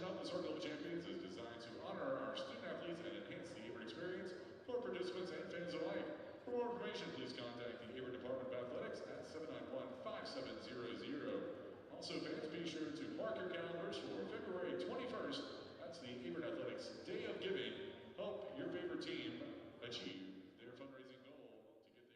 Up the Circle of Champions is designed to honor our student athletes and enhance the Averett experience for participants and fans alike. For more information, please contact the Averett Department of Athletics at 791-5700. Also, fans, be sure to mark your calendars for February 21st. That's the Averett Athletics Day of Giving. Help your favorite team achieve their fundraising goal to get there.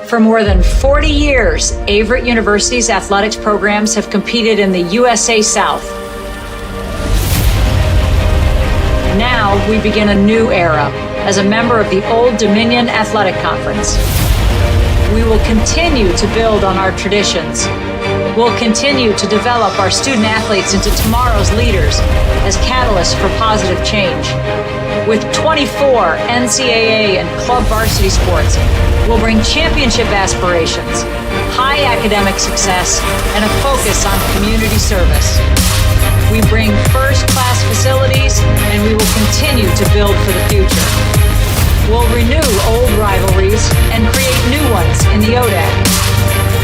For more than 40 years, Averett University's athletics programs have competed in the USA South. Now we begin a new era as a member of the Old Dominion Athletic Conference. We will continue to build on our traditions. We'll continue to develop our student athletes into tomorrow's leaders as catalysts for positive change. With 24 NCAA and club varsity sports, we'll bring championship aspirations, high academic success, and a focus on community service. We bring first-class facilities, and we will continue to build for the future. We'll renew old rivalries and create new ones in the ODAC.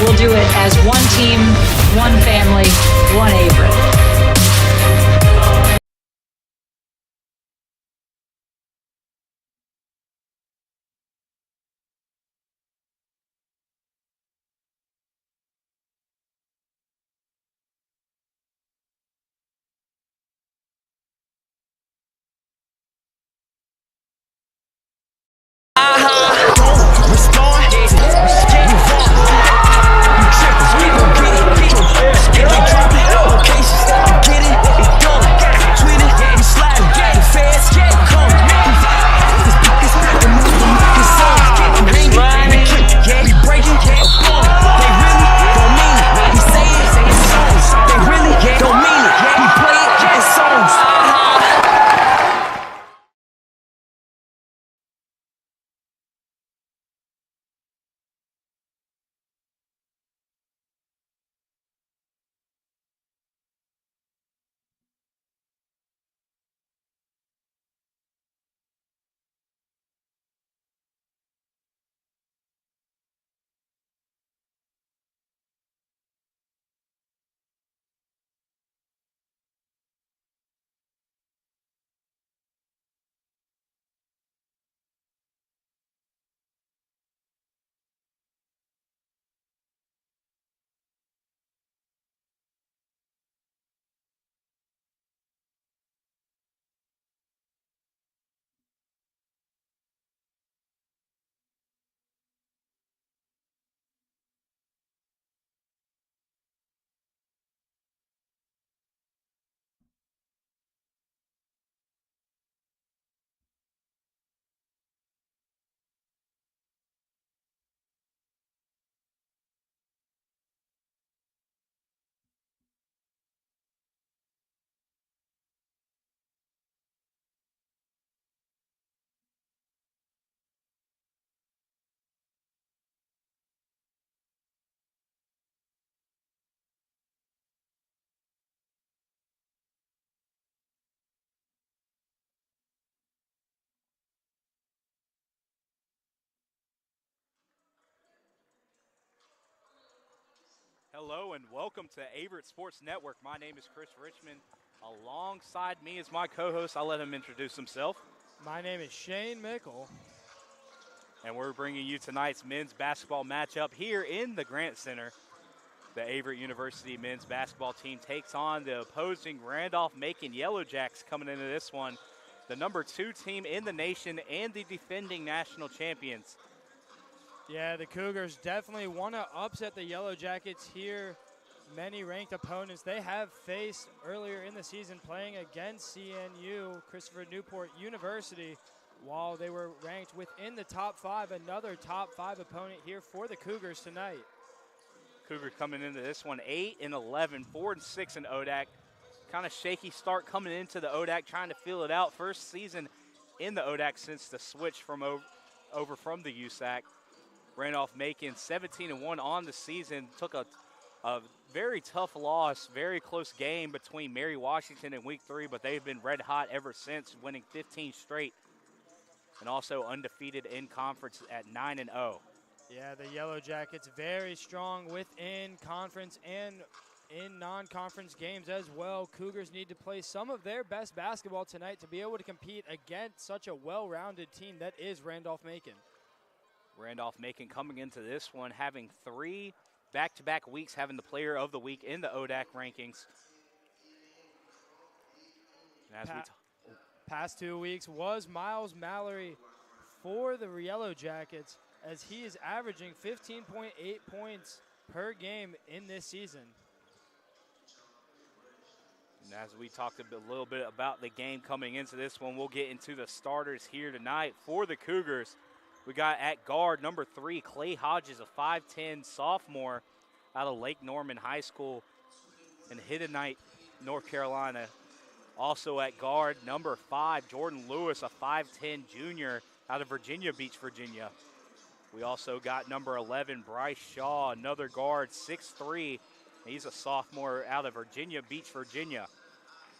We'll do it as one team, one family, one Averett. Hello and welcome to Averett Sports Network. My name is Chris Richmond. Alongside me is my co-host. I'll let him introduce himself. My name is Shane Mickle. And we're bringing you tonight's men's basketball matchup here in the Grant Center. The Averett University men's basketball team takes on the opposing Randolph-Macon Yellow Jacks coming into this one. The number 2 team in the nation and the defending national champions. Yeah, the Cougars definitely want to upset the Yellow Jackets here. Many ranked opponents they have faced earlier in the season playing against CNU, Christopher Newport University, while they were ranked within the top 5. Another top 5 opponent here for the Cougars tonight. Cougars coming into this one 8-11, 4-6 in ODAC. kind of shaky start coming into the ODAC, trying to feel it out. First season in the ODAC since the switch from over from the USAC. Randolph-Macon 17-1 on the season. Took a very tough loss, very close game between Mary Washington in week 3, but they've been red hot ever since, winning 15 straight and also undefeated in conference at 9-0. Yeah, the Yellow Jackets very strong within conference and in non-conference games as well. Cougars need to play some of their best basketball tonight to be able to compete against such a well-rounded team that is Randolph-Macon. Randolph-Macon coming into this one having 3 back-to-back weeks having the player of the week in the ODAC rankings. And as past 2 weeks was Miles Mallory for the Yellow Jackets, as he is averaging 15.8 points per game in this season. And as we talked a little bit about the game coming into this one, we'll get into the starters here tonight for the Cougars. We got at guard number 3, Clay Hodges, a 5'10 sophomore out of Lake Norman High School in Hiddenite, North Carolina. Also at guard number 5, Jordan Lewis, a 5'10 junior out of Virginia Beach, Virginia. We also got number 11, Bryce Shaw, another guard, 6'3". He's a sophomore out of Virginia Beach, Virginia.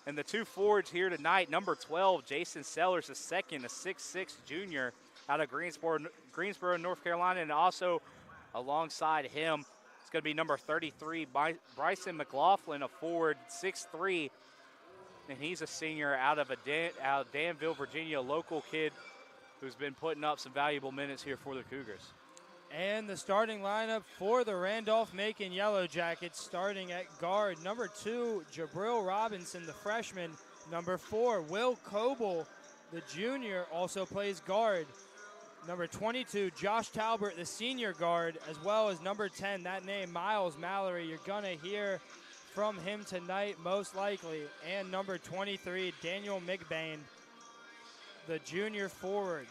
And the 2 forwards here tonight, number 12, Jason Sellers, a second, a 6'6 junior out of Greensboro, North Carolina. And also alongside him, it's going to be number 33, Bryson McLaughlin, a forward, 6'3". And he's a senior out of Danville, Virginia, a local kid who's been putting up some valuable minutes here for the Cougars. And the starting lineup for the Randolph-Macon Yellow Jackets, starting at guard, number 2, Jabril Robinson, the freshman. Number 4, Will Coble, the junior, also plays guard. Number 22, Josh Talbert, the senior guard, as well as number 10, that name, Miles Mallory. You're going to hear from him tonight, most likely. And number 23, Daniel McBain, the junior forward.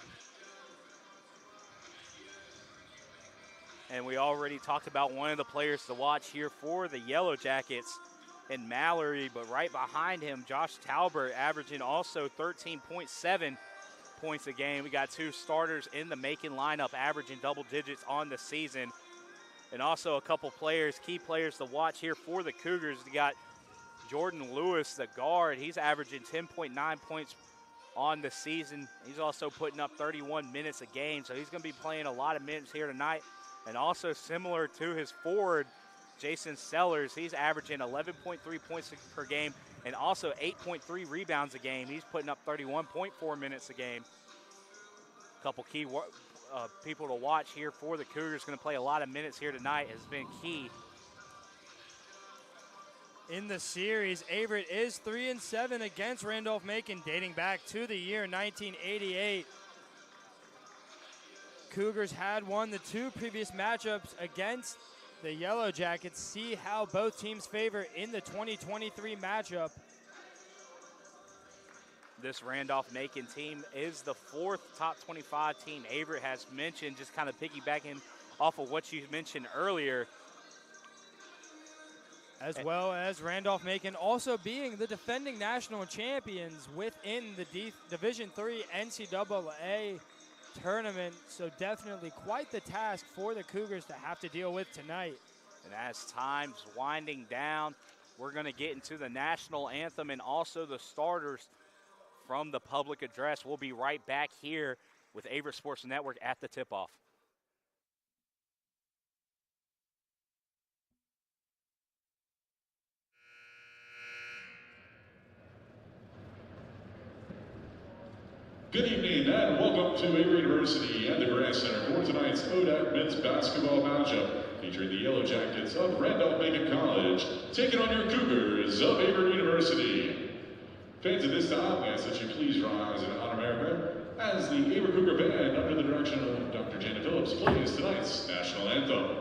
And we already talked about one of the players to watch here for the Yellow Jackets in Mallory, but right behind him, Josh Talbert, averaging also 13.7 points a game. We got 2 starters in the Macon lineup averaging double digits on the season. And also a couple players, key players to watch here for the Cougars. We got Jordan Lewis, the guard. He's averaging 10.9 points on the season. He's also putting up 31 minutes a game, so he's going to be playing a lot of minutes here tonight. And also similar to his forward, Jason Sellers, he's averaging 11.3 points per game and also 8.3 rebounds a game. He's putting up 31.4 minutes a game. A couple key people to watch here for the Cougars. Going to play a lot of minutes here tonight, has been key. In the series, Averett is 3-7 against Randolph-Macon, dating back to the year 1988. Cougars had won the 2 previous matchups against the Yellow Jackets. See how both teams favor in the 2023 matchup. This Randolph-Macon team is the 4th top 25 team Averett has mentioned, just kind of piggybacking off of what you mentioned earlier. As well as Randolph-Macon also being the defending national champions within the Division III NCAA tournament. So definitely quite the task for the Cougars to have to deal with tonight. And as time's winding down, we're going to get into the national anthem and also the starters from the public address. We'll be right back here with Averett Sports Network at the tip-off. Good evening and welcome to Averett University and the Grant Center for tonight's ODAC men's basketball matchup featuring the Yellow Jackets of Randolph-Macon College taking on your Cougars of Averett University. Fans, at this time, I ask that you please rise in honor of our prayer as the Averett Cougar Band, under the direction of Dr. Janet Phillips, plays tonight's national anthem.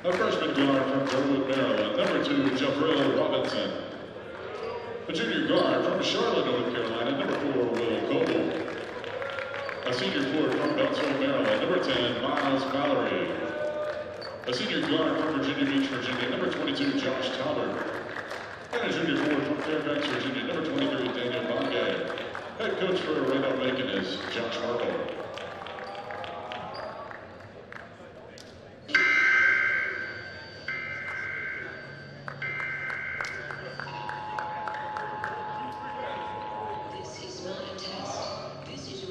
A freshman guard from Sherwood, Maryland, number 2, Jabril Robinson. A junior guard from Charlotte, North Carolina, number 4, Will Coble. A senior forward from Beltsville, Maryland, number 10, Miles Mallory. A senior guard from Virginia Beach, Virginia, number 22, Josh Talbert. And a junior forward from Fairfax, Virginia, number 23, Daniel Bongay. Head coach for Randolph-Macon is Josh Markle.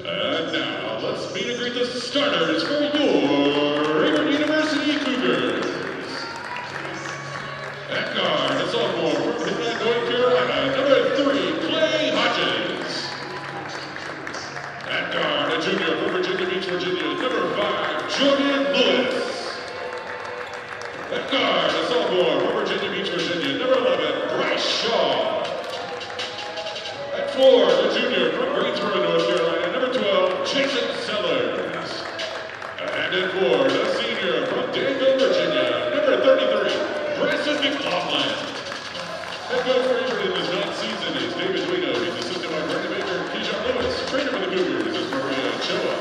And now, let's meet and greet the starters for your Averett University Cougars. At guard, a sophomore from Atlanta, North Carolina, number 3, Clay Hodges. At guard, a junior from Virginia Beach, Virginia, number 5, Jordan Lewis. At guard, a sophomore from Virginia Beach, Virginia, number 11, Bryce Shaw. At 4, the junior from Greensboro, North Carolina, number 12, Jason Sellers. And at 4, the senior from Danville, Virginia, number 33, Preston McLaughlin. Head coach for Averett in this ninth season is David Duino. He's assisted by Brandon Baker, Keyshawn Lewis. Trainer for the Cougars is Maria Choa.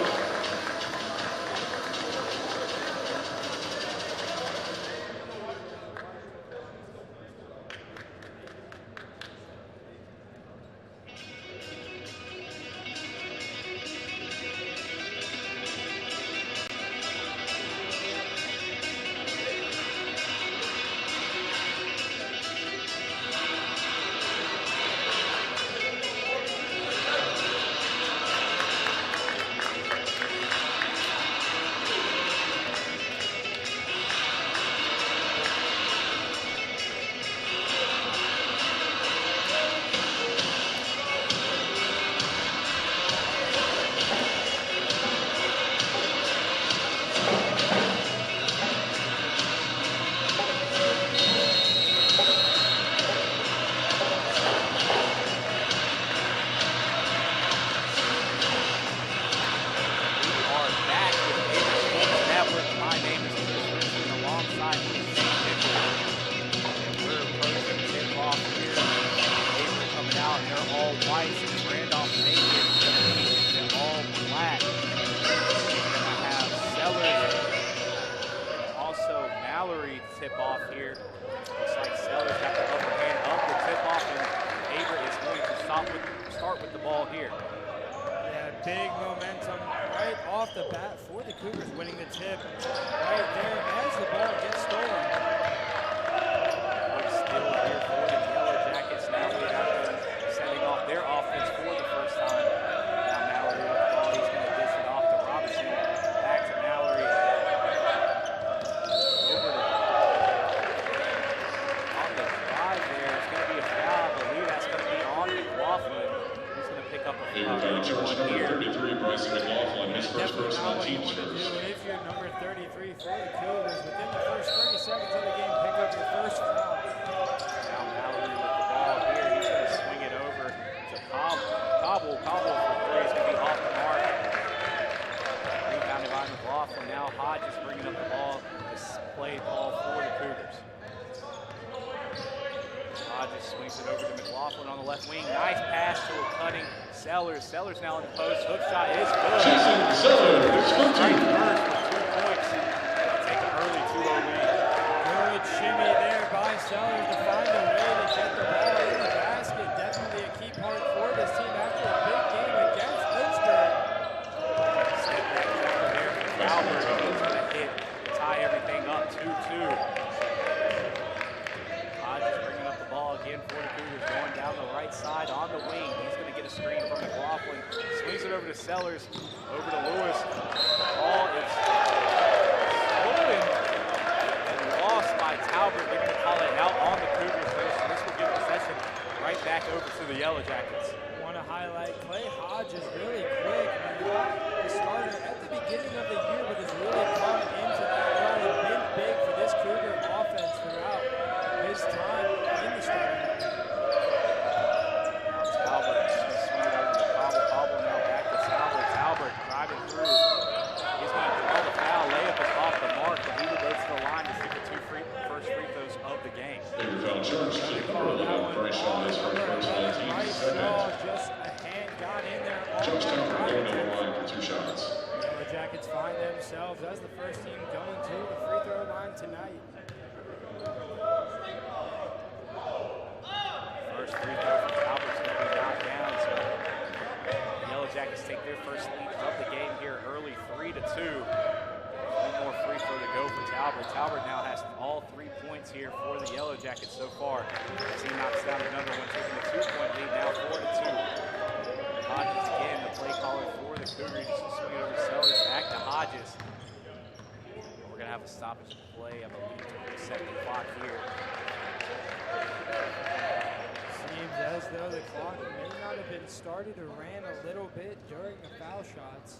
whites and Randolph-Macon in all black. We're gonna have Sellers and also Mallory tip off here. Looks like Sellers got the upper hand up the tip off, and Averett is going to start with the ball here. Yeah, big momentum right off the bat for the Cougars, winning the tip right there as the ball gets stolen. Still here for the Yellow Jackets. Now we have them setting off their offense for the first time. Now Mallory with the ball. He's going to dish it off to Robinson. Back to Mallory. Over to on the drive there. It's going to be a foul. I believe that's going to be on McLaughlin. He's going to pick up a foul. Charge number 33, Bryson McLaughlin, his first personal team's first. If you're number 33 for the Cougars, within the first 30 seconds of the game, pick up your first foul. Now Mallory with the ball here. He's going to swing it over to Cobble. Cobble for three. He's going to be off the mark. Rebounded by McLaughlin. Now Hodges bringing up the ball. This play ball for the Cougars. Hodges swings it over to McLaughlin on the left wing. Nice pass to a cutting Sellers. Sellers now in the post. Hook shot is good. Jason Sellers, Right first with 2 points. Take an early 2-0 lead. Good shimmy there by Sellers to find a way to get the ball in the basket. Definitely a key part for this team after a big game against Lynchburg. Step back jumper there from Albert. He's going to hit, tie everything up 2-2. Hodges bringing up the ball again for the Cougars, going down the right side on the wing. He's going to get a screen from McLaughlin. Swings it over to Sellers, over to Lewis. Ball is stolen and lost by Talbot. They're going to call it out on the Cougars first, and this will give possession right back over to the Yellow Jackets. Want to highlight Clay Hodges really quick. The starter at the beginning of the year, but has really come into that role and been big for this Cougar offense throughout his time in the starting. Now Talbot swing it over to Cobble. Cobble now back to Talbot. Talbot driving through. He's going to draw the first team going to the free throw line tonight. First free throw from Albert's going to be knocked down. So the Yellow Jackets take their first lead of the game here early, 3-2. One more free throw to go for Talbot. Talbot now has all 3 points here for the Yellow Jackets so far. As he knocks down another one, taking a 2-point lead now, 4-2. Hodges again, the play caller for the Cougars. Just swing it over Sellers, back to Hodges. We're going to have a stoppage play, I believe, to reset the clock here. Seems as though the clock may not have been started or ran a little bit during the foul shots.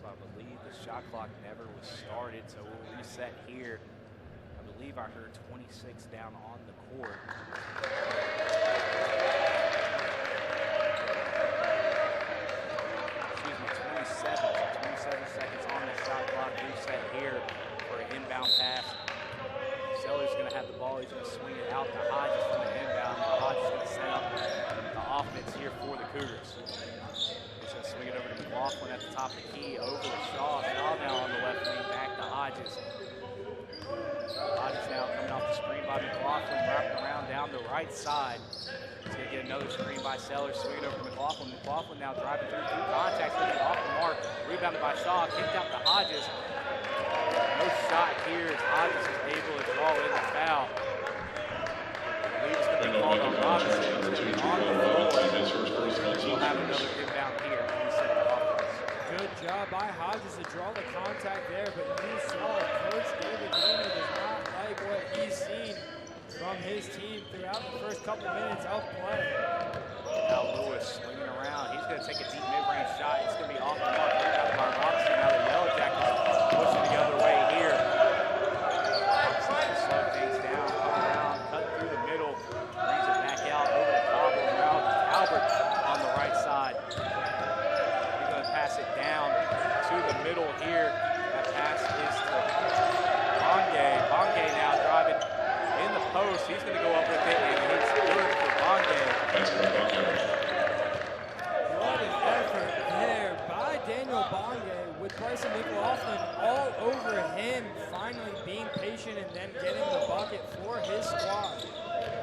So I believe the shot clock never was started, so we'll reset here. I believe I heard 26 down on the court. Excuse me, 27 seconds on the shot clock. Reset here for an inbound pass. Sellers going to have the ball. He's going to swing it out to Hodges from the inbound. Now Hodges is going to set up the offense here for the Cougars. He's going to swing it over to McLaughlin at the top of the key, over to Shaw. Shaw now on the left wing, back to Hodges. Hodges now coming off the screen by McLaughlin, wrapping around down the right side. He's going to get another screen by Sellers, swinging over to McLaughlin. McLaughlin now driving through contact, going to get off the mark. Rebounded by Shaw, kicked out to Hodges. No shot here as Hodges is able to draw in the foul. I believe it's going to be called on Robinson. It's going to be on the floor. We'll have another inbound here. Good job by Hodges to draw the contact there, but you saw Coach David Duino does not like what he's seen from his team throughout the first couple minutes of play. Now Lewis swinging around. He's going to take a deep mid-range shot. It's going to be off the mark. Rebounded by Robinson. Now the Yellow Jackets pushing the other way here. Robinson to slow things down, come around, cut through the middle, brings it back out over to Cobble. Now Albert on the right side. He's going to pass it down to the middle here. That pass is to Bongay. Bongay now driving in the post. He's going to go up with it, and it's good for Bongay. What an effort there by Daniel Bongay with Bryson McLaughlin all over him, finally being patient and then getting the bucket for his squad.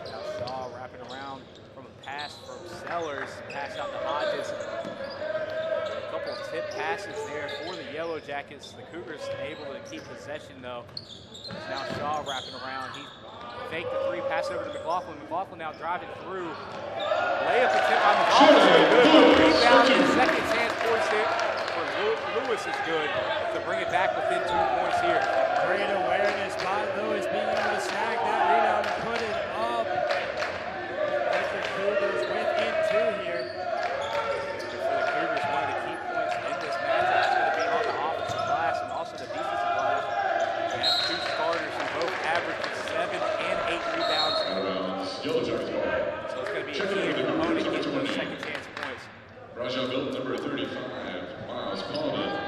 Now Shaw wrapping around from a pass from Sellers, pass out to Hodges. A couple of tip passes there for the Yellow Jackets. The Cougars able to keep possession though. Now Shaw wrapping around. He faked the three, pass over to McLaughlin. McLaughlin now driving through. Layup attempt by McLaughlin. Good rebound and second chance for Lewis is good to bring it back within 2 points here. Great awareness by Lewis, being able to snag that rebound and put it up. Get the Cougars within 2 here. For the Cougars, one of the key points in this matchup is going to be on the offensive glass and also the defensive glass. We have 2 starters who both averaged 7 and 8 rebounds. Yellow Jackets ball. So it's going to be a key component getting those second chance points. Rajaville, number 35, Miles Palmer.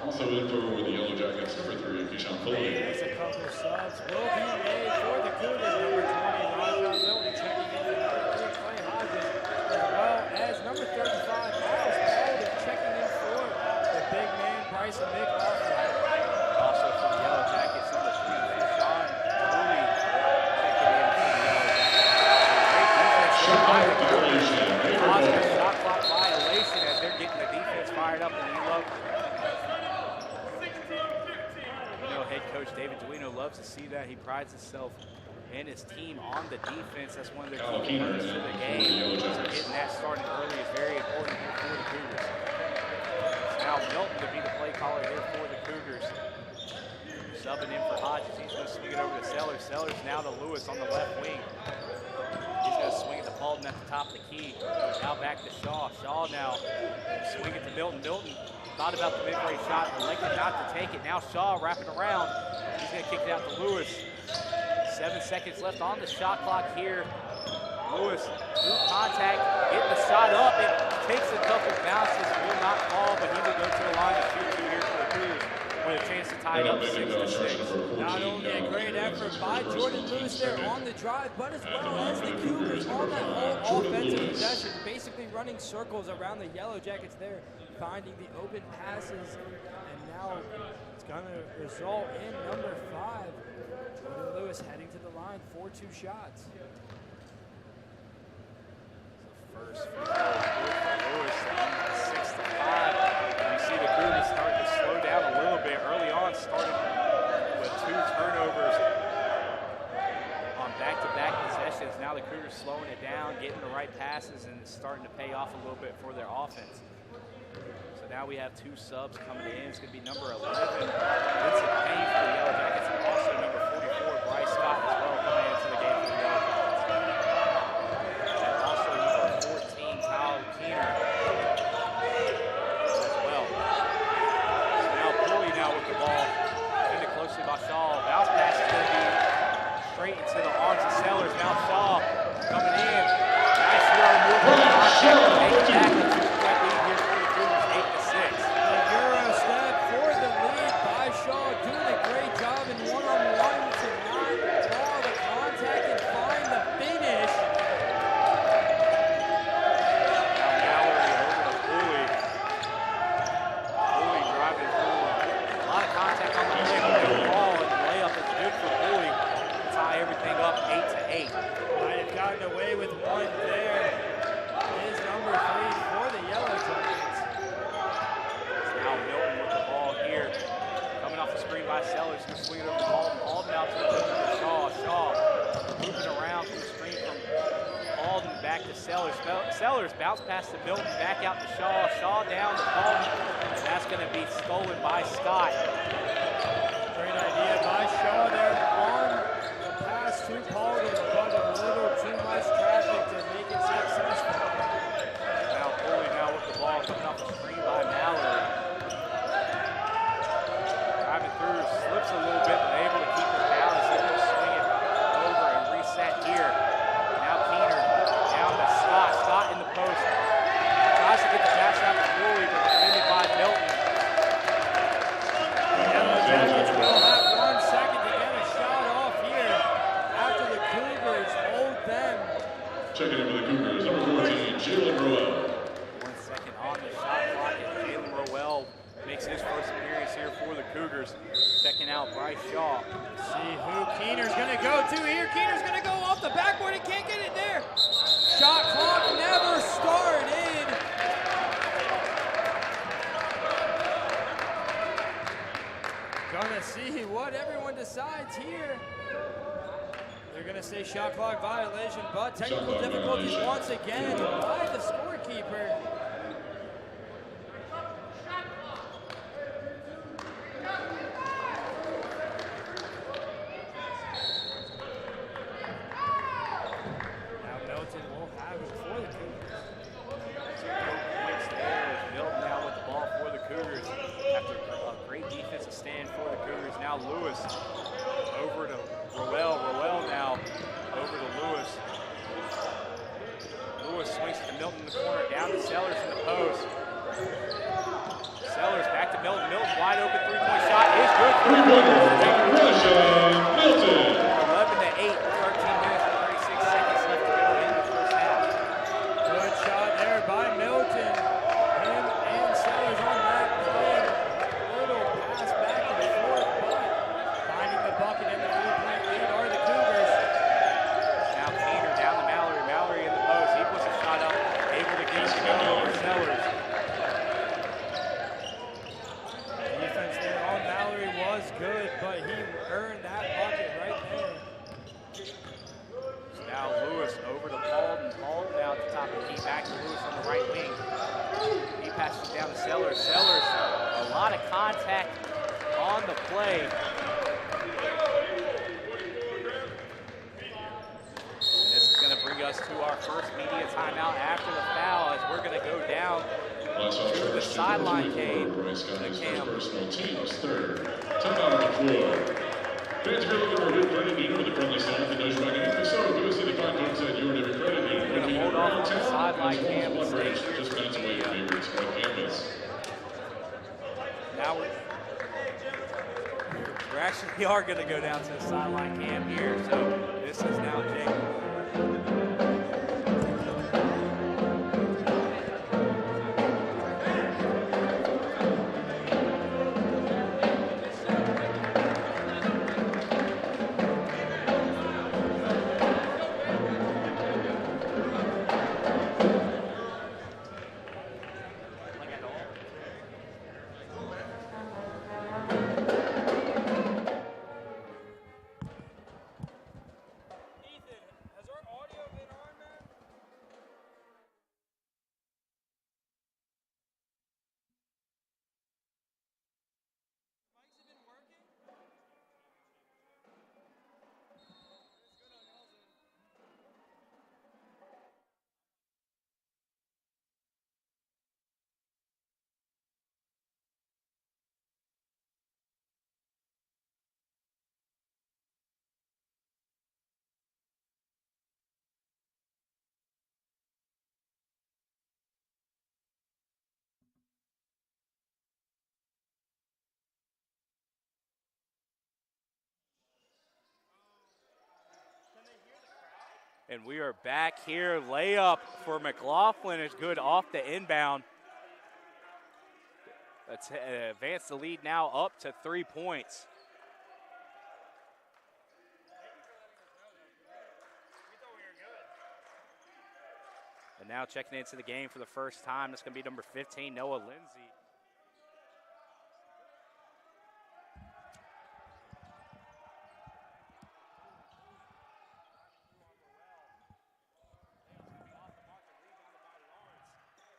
Also in for the Yellow Jackets, number 3, Keyshawn Foley. There's a couple of subs will be made for the Cougars. Number 20, Raja Milton checking in for number 3, Clay Hodges, as well as number 35, Miles Palmer checking in for the big man, Bryson McLaughlin. Also for the Yellow Jackets, number 3, Keyshawn Foley checking in for the Yellow Jackets. Shot clock violation. Oscar shot clock violation as they're getting the defense fired up, and we love head coach David Duino loves to see that. He prides himself and his team on the defense. That's one of their key components to the game. So getting that started early is very important here for the Cougars. It's now Milton to be the play caller here for the Cougars. Subbing in for Hodges. He's going to swing it over to Sellers. Sellers now to Lewis on the left wing. He's going to swing it to Paulden at the top of the key. Now back to Shaw. Shaw now swing it to Milton. Milton thought about the mid-range shot, elected not to take it. Now Shaw wrapping around. He's going to kick it out to Lewis. 7 seconds left on the shot clock here. Lewis through contact, getting the shot up. It takes a couple bounces, will not fall, but he will go to the line to shoot 2 here for the Cougars with a chance to tie it up 6-6. Not Not only a great effort by Jordan Lewis there on the drive, but as well as the Cougars on that whole offensive possession, basically running circles around the Yellow Jackets there, finding the open passes, and now it's going to result in number 5. Jordan Lewis heading to the line for 2 shots. First field goal for Lewis, 6-5. You see the Cougars starting to slow down a little bit early on, starting with 2 turnovers on back-to-back possessions. Now the Cougars slowing it down, getting the right passes, and it's starting to pay off a little bit for their offense. So now we have 2 subs coming in. It's going to be number 11, Vincent Payne for the Yellow Jackets, and also number 44, Bryce Scott as well, coming into the game for the Yellow Jackets. And also number 14, Kyle Keener as well. So now Pulley now with the ball, defended closely by Shaw. Bounce pass is going to be straight into the arms of Sellers. Now Shaw coming in. Nice Euro movement. Take it back. A 2-point lead here for the Cougars, 8-6. The Euro step for the lead by Shaw, doing a great job in one-on-one to not draw the contact and find the finish. Now Mallory over to Pulley. Pulley driving through. A lot of contact on the play, but the ball and the layup is good for Pulley to tie everything up 8-8. Might have gotten away with one there. Is number 3 for the Yellow Jackets. Now Milton with the ball here. Coming off the screen by Sellers. Going to swing it over to Alden. Alden out to Shaw. Shaw moving around from the screen from Alden back to Sellers. Sellers bounce past to Milton, back out to Shaw. Shaw down to Alden. And that's going to be stolen by Scott. Great idea by Shaw there on the pass to Alden, but a little too much traffic to make it successful. Now Pulley now with the ball coming off the screen by Mallory. Driving through, slips a little bit, but able to keep her balance. Able to swing it over and reset here. Now Keener down to Scott. Scott in the post. Tries to get the pass out to Pulley, but defended by Milton. The Yellow Jackets will have 1 second to get a shot off here after the Cougars hold them. Checking in for the Cougars, number 14, Jalen Roel. 1 second on the shot clock, and Jalen Rowell makes his first appearance here for the Cougars. Checking out Bryce Shaw. See who Keener's going to go to here. Keener's going to go off the backboard and can't get it there. Shot clock never started. Gonna see what everyone decides here. They're gonna say shot clock violation, but technical difficulties once again by the scorekeeper. Now Milton will have it for the Cougars. 2 points there. Milton now with the ball for the Cougars. After a great defensive stand for the Cougars. Now Lewis over to Rowell. Rowell now over to Lewis. Lewis swings to Milton in the corner. Down to Sellers in the post. Sellers back to Milton. Milton wide open 3-point shot is good. 11-8. 13 minutes and 36 seconds left to go in the first half. Good shot there by Milton. Him and Sellers on that play. Little pass back and forth, but finding the bucket and the 3-point lead are the Cougars. Now Keener down to Mallory. Mallory in the post. He puts a shot up. Able to get it over Sellers. Defense there on Mallory was good, but he earned that bucket right there. So now Lewis over to Alden. Alden now at the top of the key. Back to Lewis on the right wing. He passes down to Sellers. Sellers, a lot of contact on the play. And this is going to bring us to our first media timeout after the foul, as we're going to go down to the sideline game. The cam. Personal teams third. Timeout on the floor. Fans are looking for a good credit union with a friendly staff that knows right in. So give us the contacts at your debit credit union. We're going to hold off on the sideline cam. Just minutes away from Averett's front campus. Now we're actually are going to go down to the sideline cam here. So this is now Jake. And we are back here. Layup for McLaughlin is good off the inbound. Let's advance the lead now up to 3 points. And now checking into the game for the first time, it's going to be number 15, Noah Lindsay.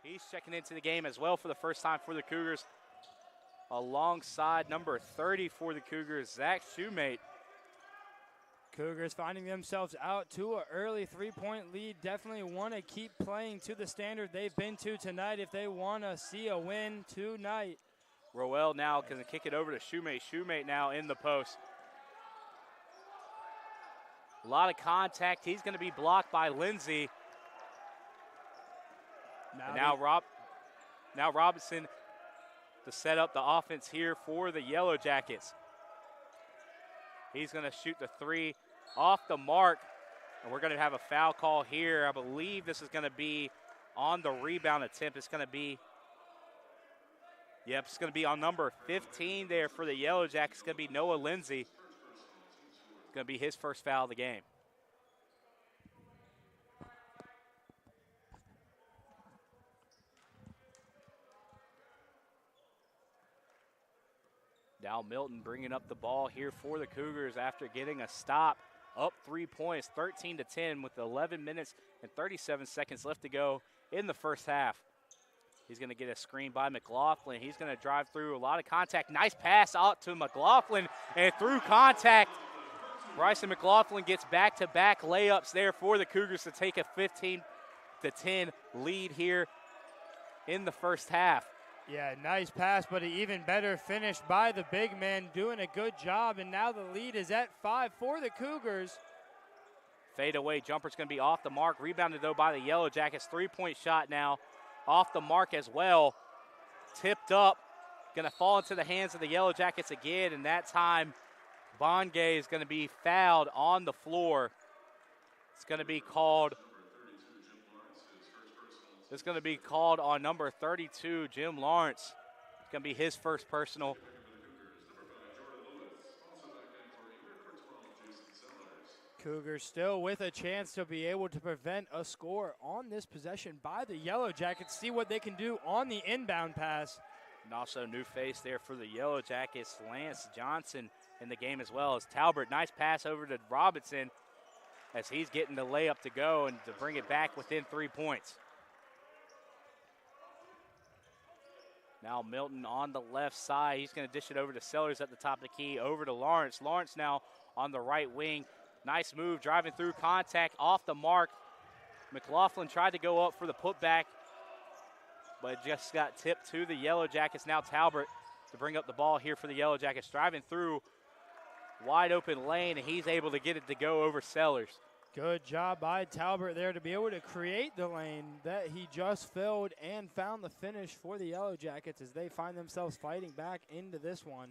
He's checking into the game as well for the first time for the Cougars. Alongside number 30 for the Cougars, Zach Shoemate. Cougars finding themselves out to an early three-point lead. Definitely want to keep playing to the standard they've been to tonight if they want to see a win tonight. Roel now can kick it over to Shoemate. Shoemate now in the post. A lot of contact. He's going to be blocked by Lindsay. Now Robinson to set up the offense here for the Yellow Jackets. He's going to shoot the three off the mark, and we're going to have a foul call here. I believe this is going to be on the rebound attempt. It's going to be, it's going to be on number 15 there for the Yellow Jackets. It's going to be Noah Lindsay. It's going to be his first foul of the game. Now Milton bringing up the ball here for the Cougars after getting a stop. Up 3 points, 13-10 with 11 minutes and 37 seconds left to go in the first half. He's going to get a screen by McLaughlin. He's going to drive through a lot of contact. Nice pass out to McLaughlin, and through contact, Bryson McLaughlin gets back-to-back layups there for the Cougars to take a 15-10 lead here in the first half. Yeah, nice pass, but an even better finish by the big man, doing a good job, and now the lead is at 5 for the Cougars. Fade away jumper's going to be off the mark. Rebounded, though, by the Yellow Jackets. Three-point shot now off the mark as well. Tipped up, going to fall into the hands of the Yellow Jackets again, and that time Bongay is going to be fouled on the floor. It's going to be called. It's going to be called on number 32, Jim Lawrence. It's going to be his first personal. Cougars still with a chance to be able to prevent a score on this possession by the Yellow Jackets. See what they can do on the inbound pass. And also new face there for the Yellow Jackets, Lance Johnson in the game as well as Talbert. Nice pass over to Robinson as he's getting the layup to go and to bring it back within 3 points. Now Milton on the left side. He's going to dish it over to Sellers at the top of the key, over to Lawrence. Lawrence now on the right wing. Nice move, driving through contact, off the mark. McLaughlin tried to go up for the putback, but just got tipped to the Yellow Jackets. Now Talbert to bring up the ball here for the Yellow Jackets, driving through wide open lane, and he's able to get it to go over Sellers. Good job by Talbert there to be able to create the lane that he just filled and found the finish for the Yellow Jackets as they find themselves fighting back into this one.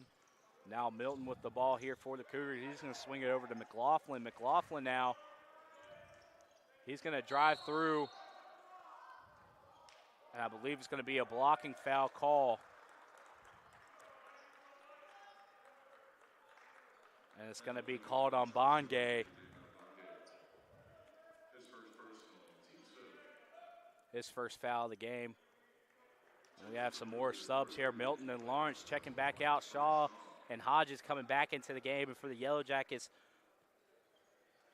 Now Milton with the ball here for the Cougars. He's going to swing it over to McLaughlin. McLaughlin now, he's going to drive through. And I believe it's going to be a blocking foul call. And it's going to be called on Bongay. His first foul of the game. And we have some more subs here. Milton and Lawrence checking back out. Shaw and Hodges coming back into the game. And for the Yellow Jackets,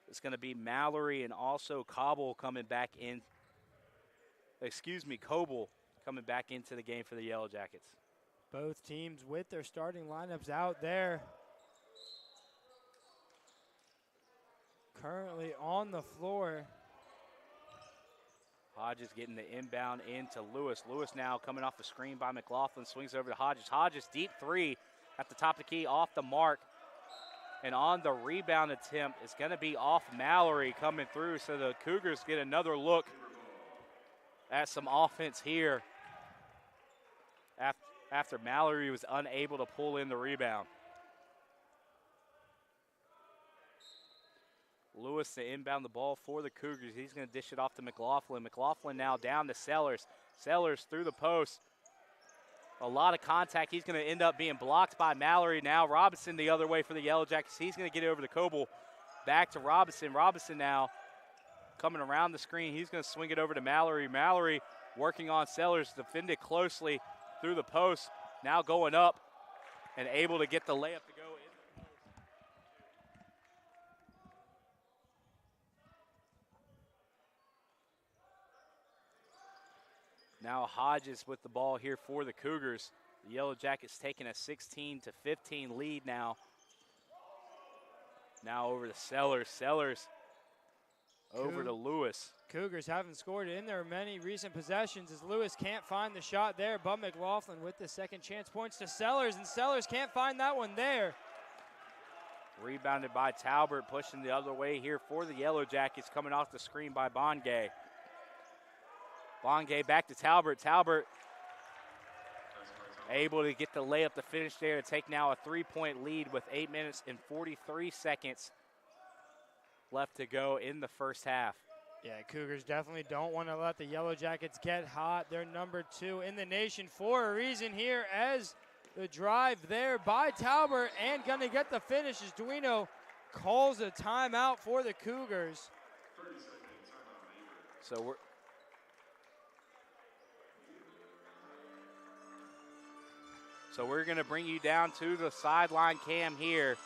it's going to be Mallory and also Coble coming back in. Coble coming back into the game for the Yellow Jackets. Both teams with their starting lineups out there. Currently on the floor. Hodges getting the inbound into Lewis. Lewis now coming off the screen by McLaughlin. Swings over to Hodges. Hodges deep three at the top of the key, off the mark. And on the rebound attempt, it's going to be off Mallory coming through. So the Cougars get another look at some offense here after Mallory was unable to pull in the rebound. Lewis to inbound the ball for the Cougars. He's going to dish it off to McLaughlin. McLaughlin now down to Sellers. Sellers through the post. A lot of contact. He's going to end up being blocked by Mallory now. Robinson the other way for the Yellow Jackets. He's going to get it over to Coble. Back to Robinson. Robinson now coming around the screen. He's going to swing it over to Mallory. Mallory working on Sellers. Defended closely through the post. Now going up and able to get the layup to go in. Now Hodges with the ball here for the Cougars. The Yellow Jackets taking a 16-15 lead now. Now over to Sellers. Sellers over to Lewis. Cougars haven't scored in their many recent possessions as Lewis can't find the shot there, but McLaughlin with the second chance points to Sellers, and Sellers can't find that one there. Rebounded by Talbert, pushing the other way here for the Yellow Jackets, coming off the screen by Bongay. Bongay back to Talbert. Talbert able to get the layup to finish there to take now a 3-point lead with 8 minutes and 43 seconds left to go in the first half. Yeah, Cougars definitely don't want to let the Yellow Jackets get hot. They're number 2 in the nation for a reason here as the drive there by Talbot and going to get the finish as Duino calls a timeout for the Cougars. So we're going to bring you down to the sideline cam here.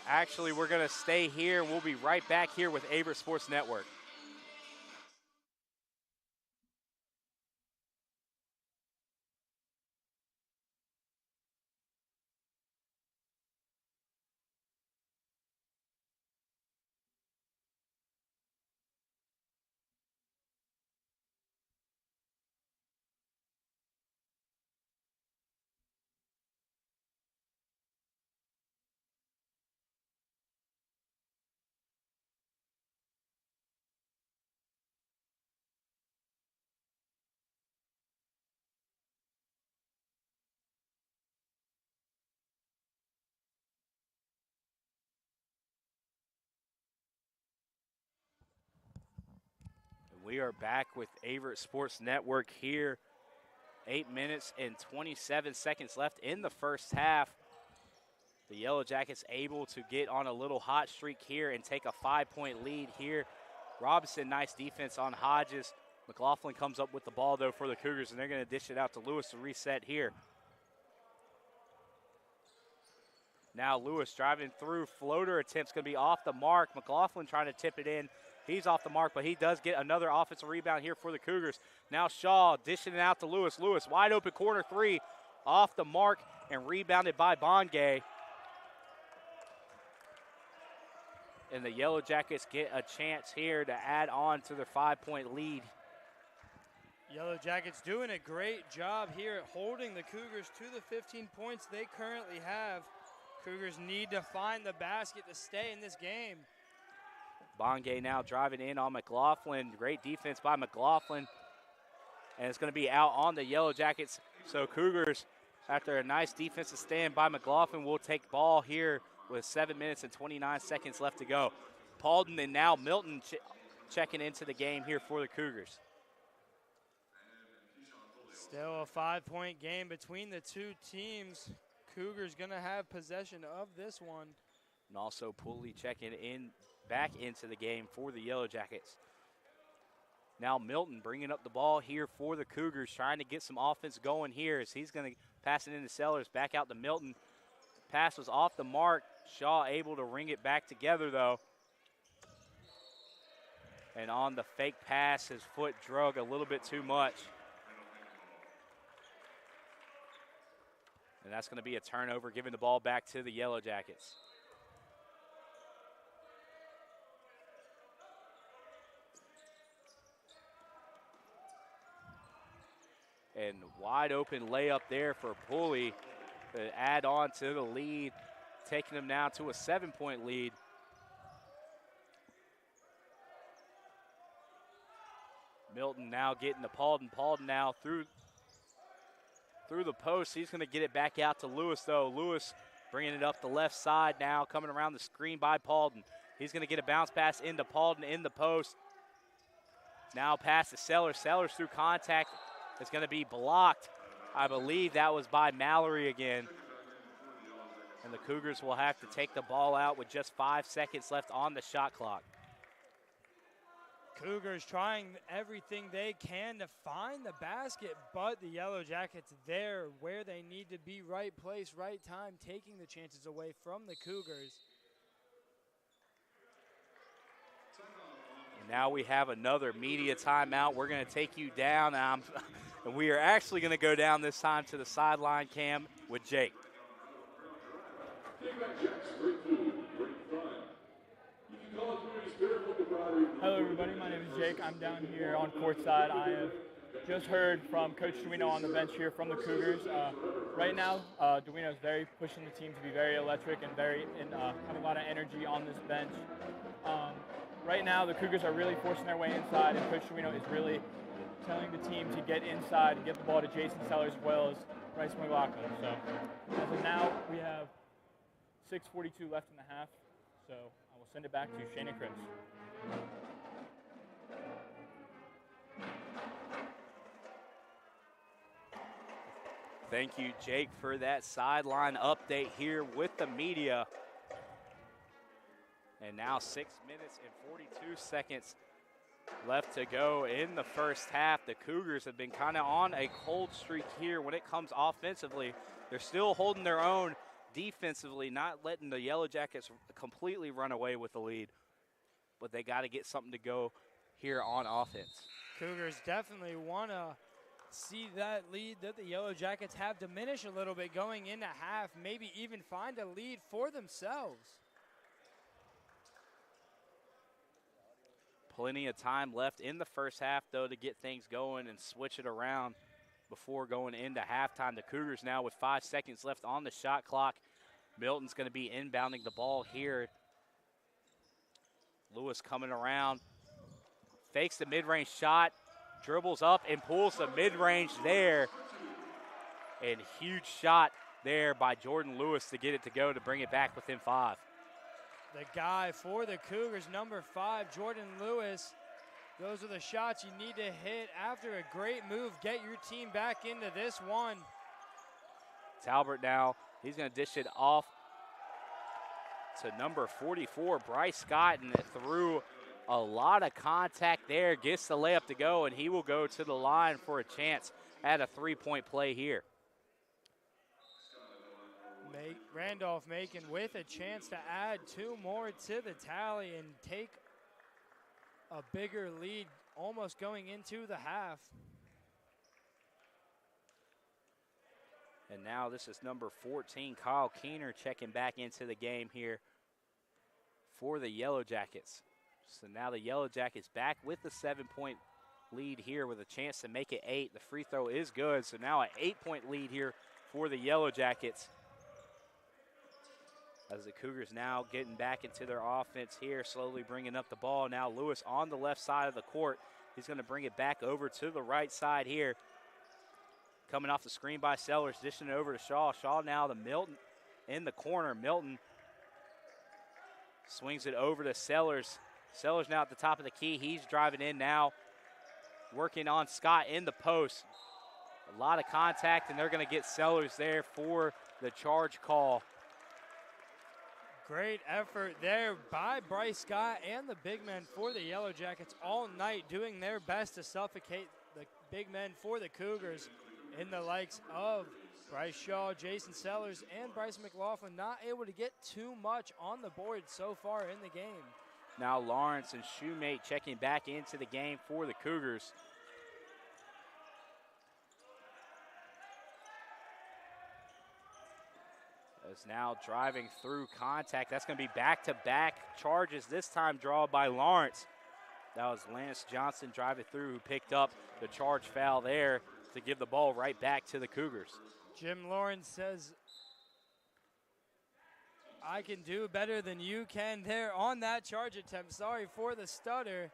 Actually, we're going to stay here. We'll be right back here with Averett Sports Network. We are back with Averett Sports Network here. 8 minutes and 27 seconds left in the first half. The Yellow Jackets able to get on a little hot streak here and take a 5-point lead here. Robinson, nice defense on Hodges. McLaughlin comes up with the ball, though, for the Cougars, and they're going to dish it out to Lewis to reset here. Now Lewis driving through. Floater attempt's going to be off the mark. McLaughlin trying to tip it in. He's off the mark, but he does get another offensive rebound here for the Cougars. Now Shaw dishing it out to Lewis. Lewis, wide open corner three, off the mark and rebounded by Bongay. And the Yellow Jackets get a chance here to add on to their 5-point lead. Yellow Jackets doing a great job here at holding the Cougars to the 15 points they currently have. Cougars need to find the basket to stay in this game. Bongay now driving in on McLaughlin. Great defense by McLaughlin. And it's going to be out on the Yellow Jackets. So Cougars after a nice defensive stand by McLaughlin, will take ball here with 7 minutes and 29 seconds left to go. Paulden and now Milton checking into the game here for the Cougars. Still a 5-point game between the two teams. Cougars gonna have possession of this one. And also Pooley checking in back into the game for the Yellow Jackets. Now Milton bringing up the ball here for the Cougars, trying to get some offense going here as he's going to pass it into Sellers, back out to Milton. Pass was off the mark. Shaw able to ring it back together, though. And on the fake pass, his foot drug a little bit too much. And that's going to be a turnover, giving the ball back to the Yellow Jackets. And wide open layup there for Pooley to add on to the lead, taking them now to a 7-point lead. Milton now getting to Paulden. Paulden now through the post. He's going to get it back out to Lewis, though. Lewis bringing it up the left side now, coming around the screen by Paulden. He's going to get a bounce pass into Paulden in the post. Now pass to Sellers. Sellers through contact. It's going to be blocked. I believe that was by Mallory again. And the Cougars will have to take the ball out with just 5 seconds left on the shot clock. Cougars trying everything they can to find the basket, but the Yellow Jackets there where they need to be, right place, right time, taking the chances away from the Cougars. And now we have another media timeout. We're going to take you down, and we are actually going to go down this time to the sideline cam with Jake. Hello everybody, my name is Jake. I'm down here on courtside. I have just heard from Coach Duino on the bench here from the Cougars. Right now, Duino is pushing the team to be very electric and have a lot of energy on this bench. Right now, the Cougars are really forcing their way inside, and Coach Duino is really telling the team to get inside and get the ball to Jason Sellers as well as Bryce McLaughlin. So as of now, we have 6:42 left in the half. So I will send it back to Shane and Chris. Thank you, Jake, for that sideline update here with the media. And now 6 minutes and 42 seconds left to go in the first half. The Cougars have been kind of on a cold streak here when it comes offensively. They're still holding their own defensively, not letting the Yellow Jackets completely run away with the lead. But they got to get something to go here on offense. Cougars definitely want to see that lead that the Yellow Jackets have diminish a little bit going into half, maybe even find a lead for themselves. Plenty of time left in the first half, though, to get things going and switch it around before going into halftime. The Cougars now with 5 seconds left on the shot clock. Milton's going to be inbounding the ball here. Lewis coming around, fakes the mid-range shot, dribbles up and pulls the mid-range there. And huge shot there by Jordan Lewis to get it to go to bring it back within 5. The guy for the Cougars, number 5, Jordan Lewis. Those are the shots you need to hit after a great move. Get your team back into this one. Talbert now, he's going to dish it off to number 44, Bryce Scott, and through a lot of contact there, gets the layup to go, and he will go to the line for a chance at a 3-point play here. Randolph-Macon with a chance to add 2 more to the tally and take a bigger lead almost going into the half. And now this is number 14, Kyle Keener, checking back into the game here for the Yellow Jackets. So now the Yellow Jackets back with the 7-point lead here with a chance to make it 8. The free throw is good, so now an 8-point lead here for the Yellow Jackets. As the Cougars now getting back into their offense here, slowly bringing up the ball. Now Lewis on the left side of the court. He's going to bring it back over to the right side here. coming off the screen by Sellers, dishing it over to Shaw. Shaw now to Milton in the corner. Milton swings it over to Sellers. Sellers now at the top of the key. He's driving in now, working on Scott in the post. A lot of contact, and they're going to get Sellers there for the charge call. Great effort there by Bryce Scott and the big men for the Yellow Jackets all night, doing their best to suffocate the big men for the Cougars in the likes of Bryce Shaw, Jason Sellers, and Bryce McLaughlin. Not able to get too much on the board so far in the game. Now Lawrence and Shoemate checking back into the game for the Cougars. Is now driving through contact. That's going to be back-to-back charges, this time drawn by Lawrence. That was Lance Johnson driving through, who picked up the charge foul there to give the ball right back to the Cougars. Jim Lawrence says, I can do better than you can there on that charge attempt. Sorry for the stutter,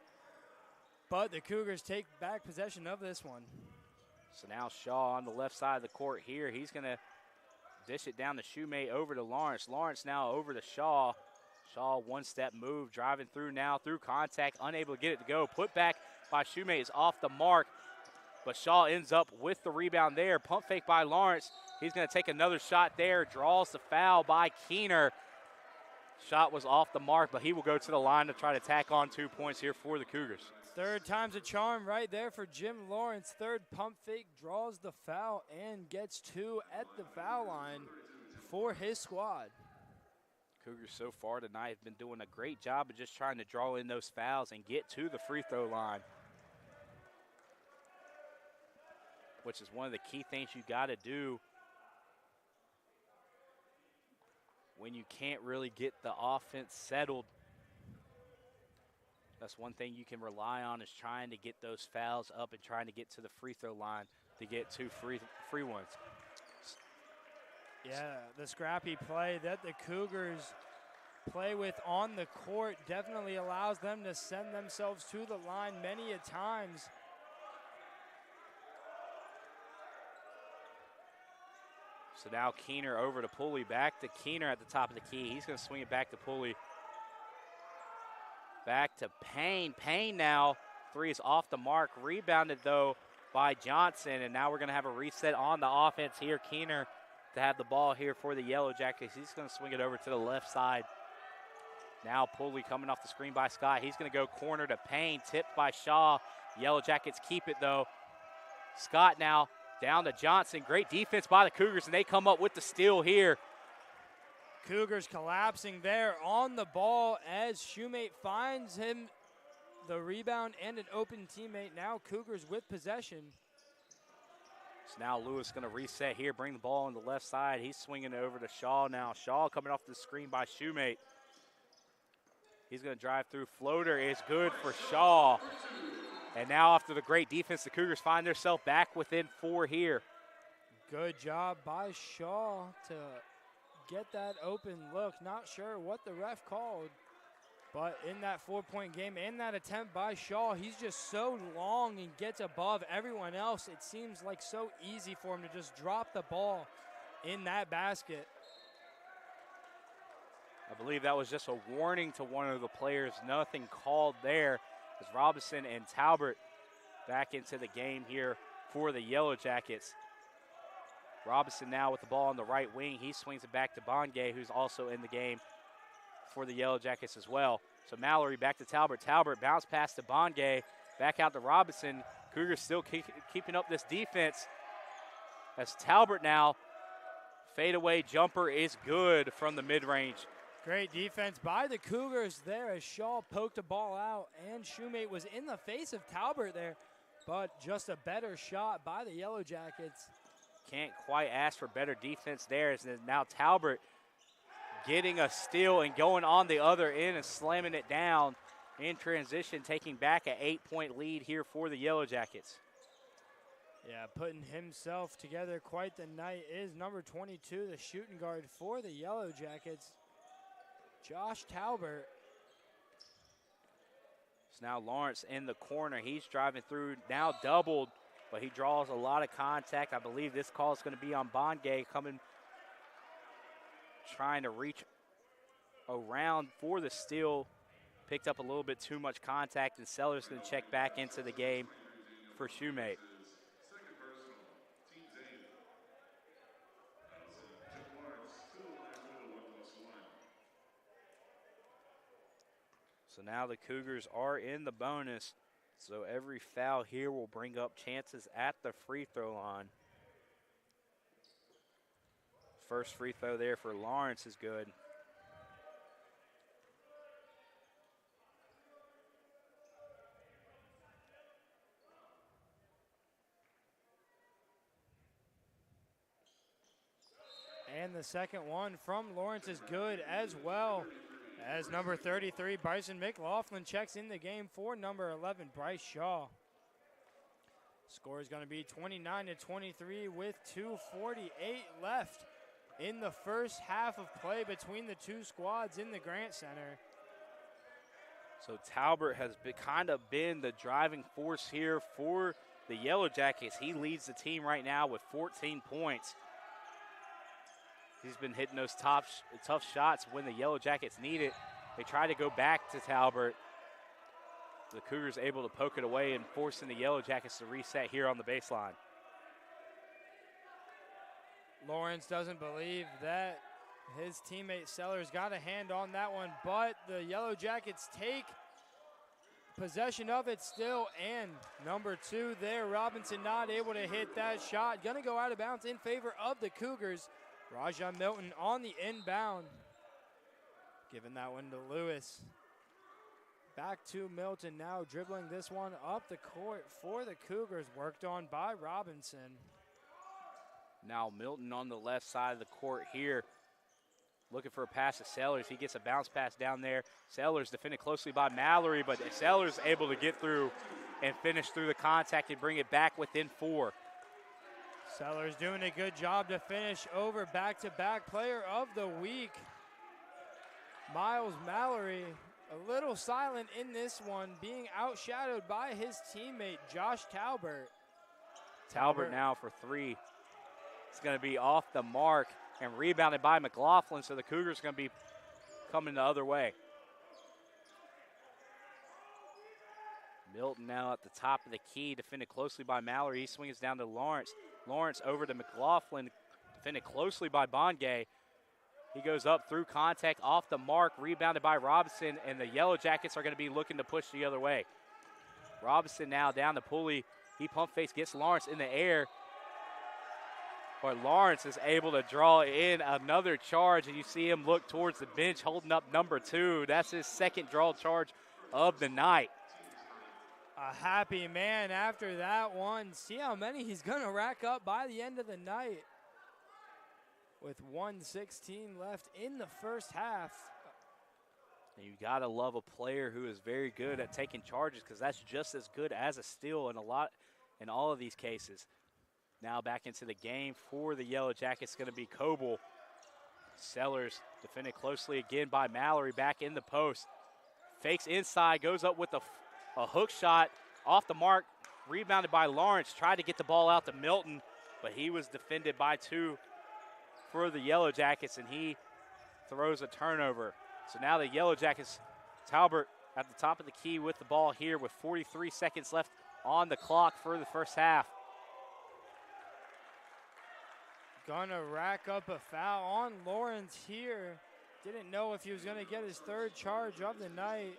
but the Cougars take back possession of this one. So now Shaw on the left side of the court here. He's going to dish it down to Shoemate over to Lawrence. Lawrence now over to Shaw. Shaw one-step move, driving through now through contact, unable to get it to go. Put back by Shoemate is off the mark, but Shaw ends up with the rebound there. Pump fake by Lawrence. He's going to take another shot there, draws the foul by Keener. Shot was off the mark, but he will go to the line to try to tack on 2 points here for the Cougars. Third time's a charm right there for Jim Lawrence. Third pump fake, draws the foul, and gets 2 at the foul line for his squad. Cougars so far tonight have been doing a great job of just trying to draw in those fouls and get to the free throw line, which is one of the key things you got to do when you can't really get the offense settled. That's one thing you can rely on, is trying to get those fouls up and trying to get to the free throw line to get 2 free ones. Yeah, the scrappy play that the Cougars play with on the court definitely allows them to send themselves to the line many a times. So now Keener over to Pulley, back to Keener at the top of the key. He's going to swing it back to Pulley. Back to Payne. Payne now, 3 is off the mark. Rebounded, though, by Johnson. And now we're going to have a reset on the offense here. Keener to have the ball here for the Yellow Jackets. He's going to swing it over to the left side. Now Pulley coming off the screen by Scott. He's going to go corner to Payne, tipped by Shaw. Yellow Jackets keep it, though. Scott now down to Johnson. Great defense by the Cougars, and they come up with the steal here. Cougars collapsing there on the ball as Shoemate finds him the rebound and an open teammate. Now Cougars with possession. So now Lewis going to reset here, bring the ball on the left side. He's swinging it over to Shaw now. Shaw coming off the screen by Shoemate. He's going to drive through. Floater is good for Shaw. And now after the great defense, the Cougars find themselves back within 4 here. Good job by Shaw to get that open look. Not sure what the ref called, but in that 4-point game, in that attempt by Shaw, he's just so long and gets above everyone else. It seems like so easy for him to just drop the ball in that basket. I believe that was just a warning to one of the players. Nothing called there, as Robinson and Talbert back into the game here for the Yellow Jackets. Robinson now with the ball on the right wing. He swings it back to Bongay, who's also in the game for the Yellow Jackets as well. So Mallory back to Talbert. Talbert bounce pass to Bongay. Back out to Robinson. Cougars still keeping up this defense. As Talbert now, fadeaway jumper is good from the mid-range. Great defense by the Cougars there as Shaw poked a ball out, and Shoemate was in the face of Talbert there, but just a better shot by the Yellow Jackets. Can't quite ask for better defense there. As now Talbert getting a steal and going on the other end and slamming it down in transition, taking back an 8-point lead here for the Yellow Jackets. Yeah, putting himself together quite the night is number 22, the shooting guard for the Yellow Jackets, Josh Talbert. So now Lawrence in the corner. He's driving through, now doubled but he draws a lot of contact. I believe this call is going to be on Bongay coming, trying to reach around for the steal. Picked up a little bit too much contact, and Sellers going to check back into the game for Shoemate. So now the Cougars are in the bonus, so every foul here will bring up chances at the free throw line. First free throw there for Lawrence is good. And the second one from Lawrence is good as well, as number 33, Bryson McLaughlin, checks in the game for number 11, Bryce Shaw. Score is going to be 29-23 with 2:48 left in the first half of play between the two squads in the Grant Center. So Talbert has been the driving force here for the Yellow Jackets. He leads the team right now with 14 points. He's been hitting those tough shots when the Yellow Jackets need it. They try to go back to Talbert. The Cougars able to poke it away and forcing the Yellow Jackets to reset here on the baseline. Lawrence doesn't believe that his teammate Sellers got a hand on that one, but the Yellow Jackets take possession of it still, and number 2 there, Robinson, not able to hit that shot. Gonna go out of bounds in favor of the Cougars. Raja Milton on the inbound, giving that one to Lewis. Back to Milton now, dribbling this one up the court for the Cougars, worked on by Robinson. Now Milton on the left side of the court here, looking for a pass to Sellers. He gets a bounce pass down there. Sellers defended closely by Mallory, but Sellers able to get through and finish through the contact and bring it back within 4. Sellers doing a good job to finish over back-to-back player of the week. Miles Mallory, a little silent in this one, being outshadowed by his teammate, Josh Talbert. Talbert now for 3. It's going to be off the mark and rebounded by McLaughlin, so the Cougars going to be coming the other way. Milton now at the top of the key, defended closely by Mallory. He swings down to Lawrence. Lawrence over to McLaughlin, defended closely by Bongay. He goes up through contact, off the mark, rebounded by Robinson, and the Yellow Jackets are going to be looking to push the other way. Robinson now down the pulley. He pump fakes, gets Lawrence in the air. But Lawrence is able to draw in another charge, and you see him look towards the bench holding up number 2. That's his second draw charge of the night. A happy man after that one. See how many he's going to rack up by the end of the night. With 1:16 left in the first half. And you got to love a player who is very good at taking charges, because that's just as good as a steal in all of these cases. Now back into the game for the Yellow Jackets, going to be Coble. Sellers defended closely again by Mallory, back in the post. Fakes inside, goes up with a hook shot off the mark, rebounded by Lawrence. Tried to get the ball out to Milton, but he was defended by 2 for the Yellow Jackets, and he throws a turnover. So now the Yellow Jackets, Talbert at the top of the key with the ball here with 43 seconds left on the clock for the first half. Gonna rack up a foul on Lawrence here. Didn't know if he was gonna get his 3rd charge of the night.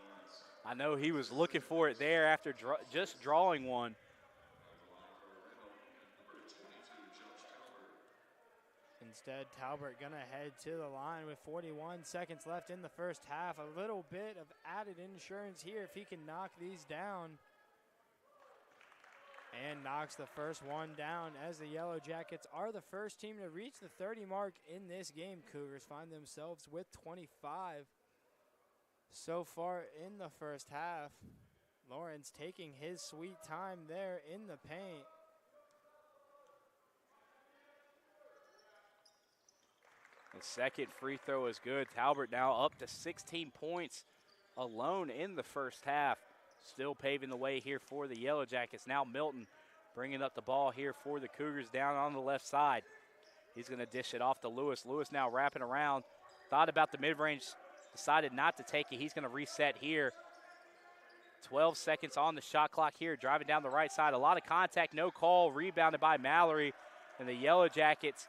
I know he was looking for it there after just drawing one. Instead, Talbert gonna head to the line with 41 seconds left in the first half. A little bit of added insurance here if he can knock these down. And knocks the first one down, as the Yellow Jackets are the first team to reach the 30 mark in this game. Cougars find themselves with 25 so far in the first half. Lawrence taking his sweet time there in the paint. The second free throw is good. Talbert now up to 16 points alone in the first half. Still paving the way here for the Yellow Jackets. Now Milton bringing up the ball here for the Cougars down on the left side. He's going to dish it off to Lewis. Lewis now wrapping around. Thought about the mid-range, decided not to take it. He's going to reset here. 12 seconds on the shot clock here, driving down the right side. A lot of contact, no call, rebounded by Mallory. And the Yellow Jackets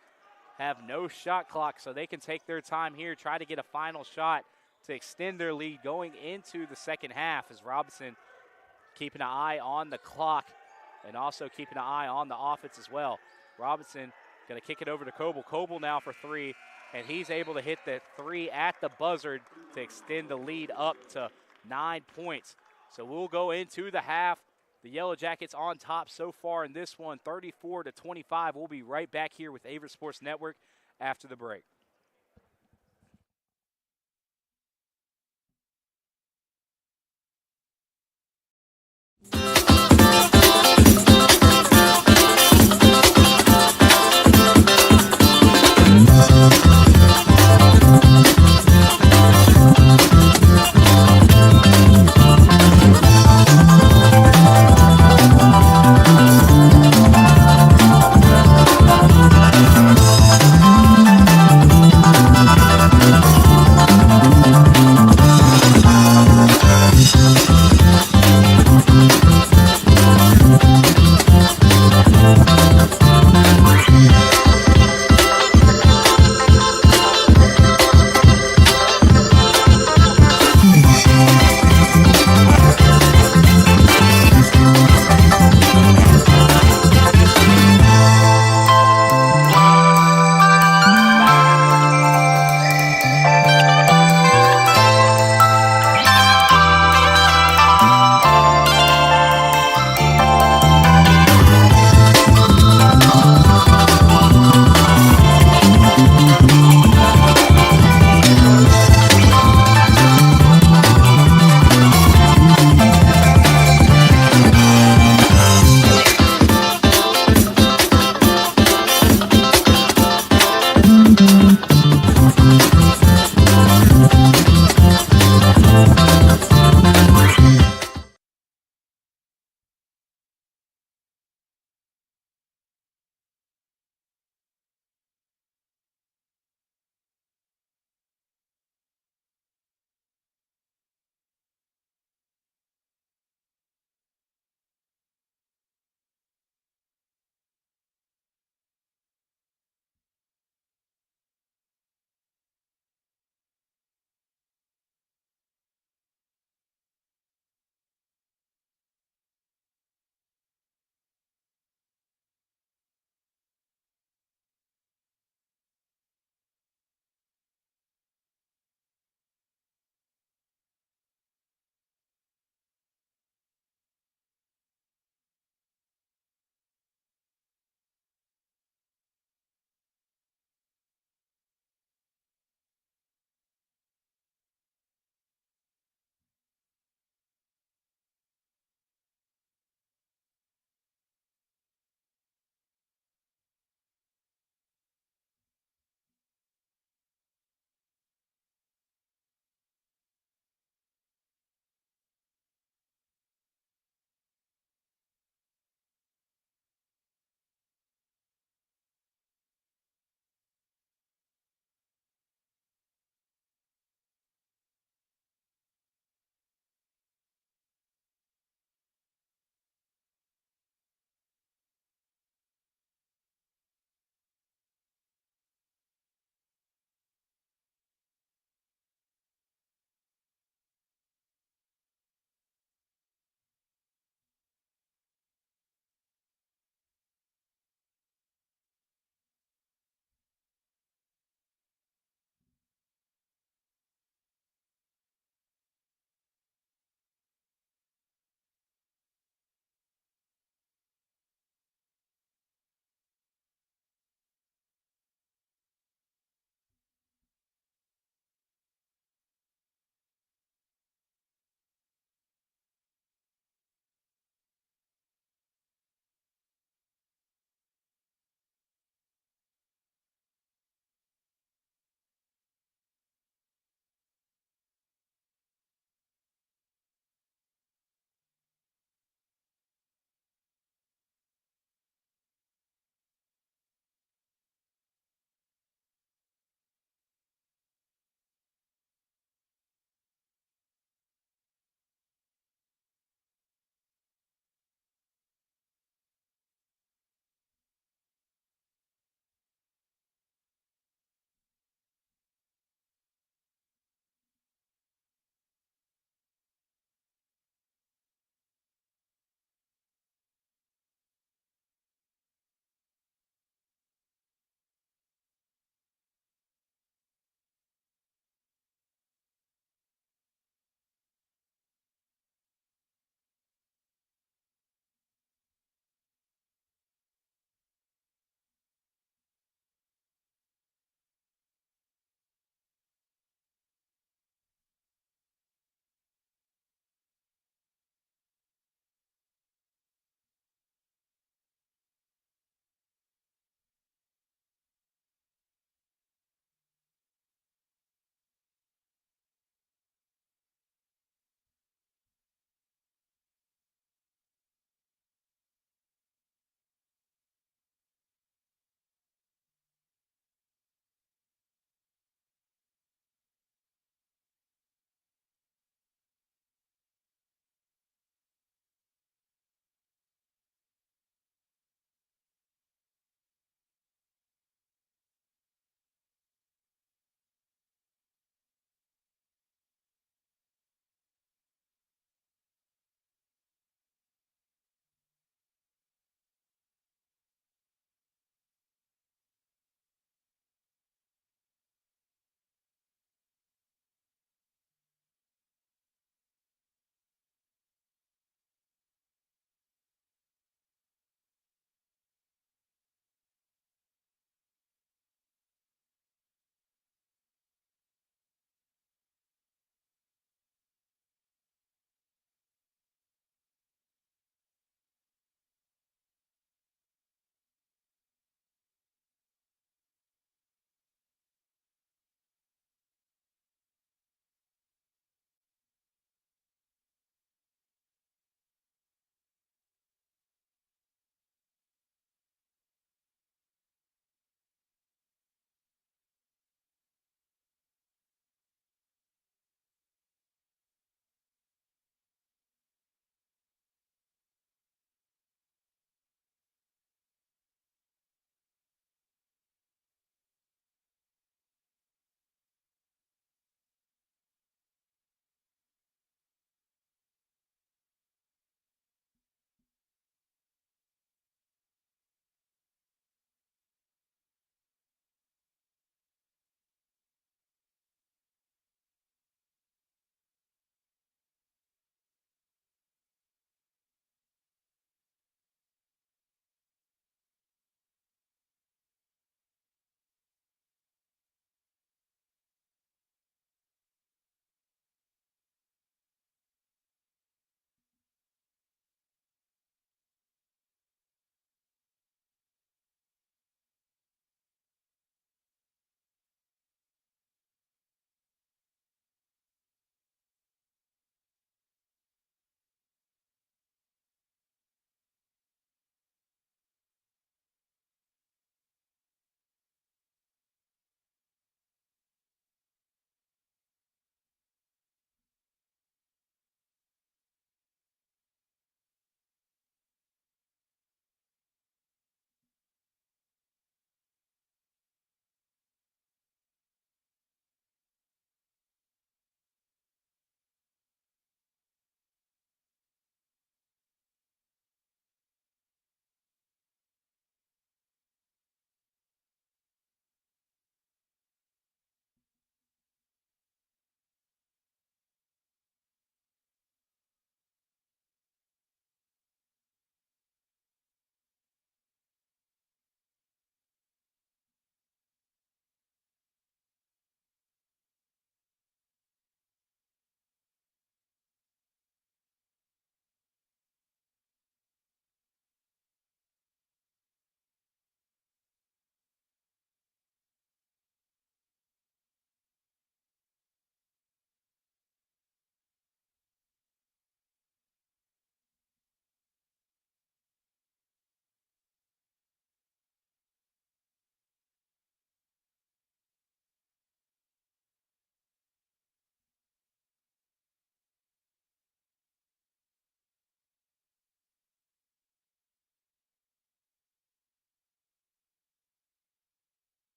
have no shot clock, so they can take their time here, try to get a final shot to extend their lead going into the second half, as Robinson keeping an eye on the clock and also keeping an eye on the offense as well. Robinson going to kick it over to Coble. Coble now for three, and he's able to hit the three at the buzzer to extend the lead up to 9 points. So we'll go into the half. The Yellow Jackets on top so far in this one, 34-25. We'll be right back here with Averett Sports Network after the break.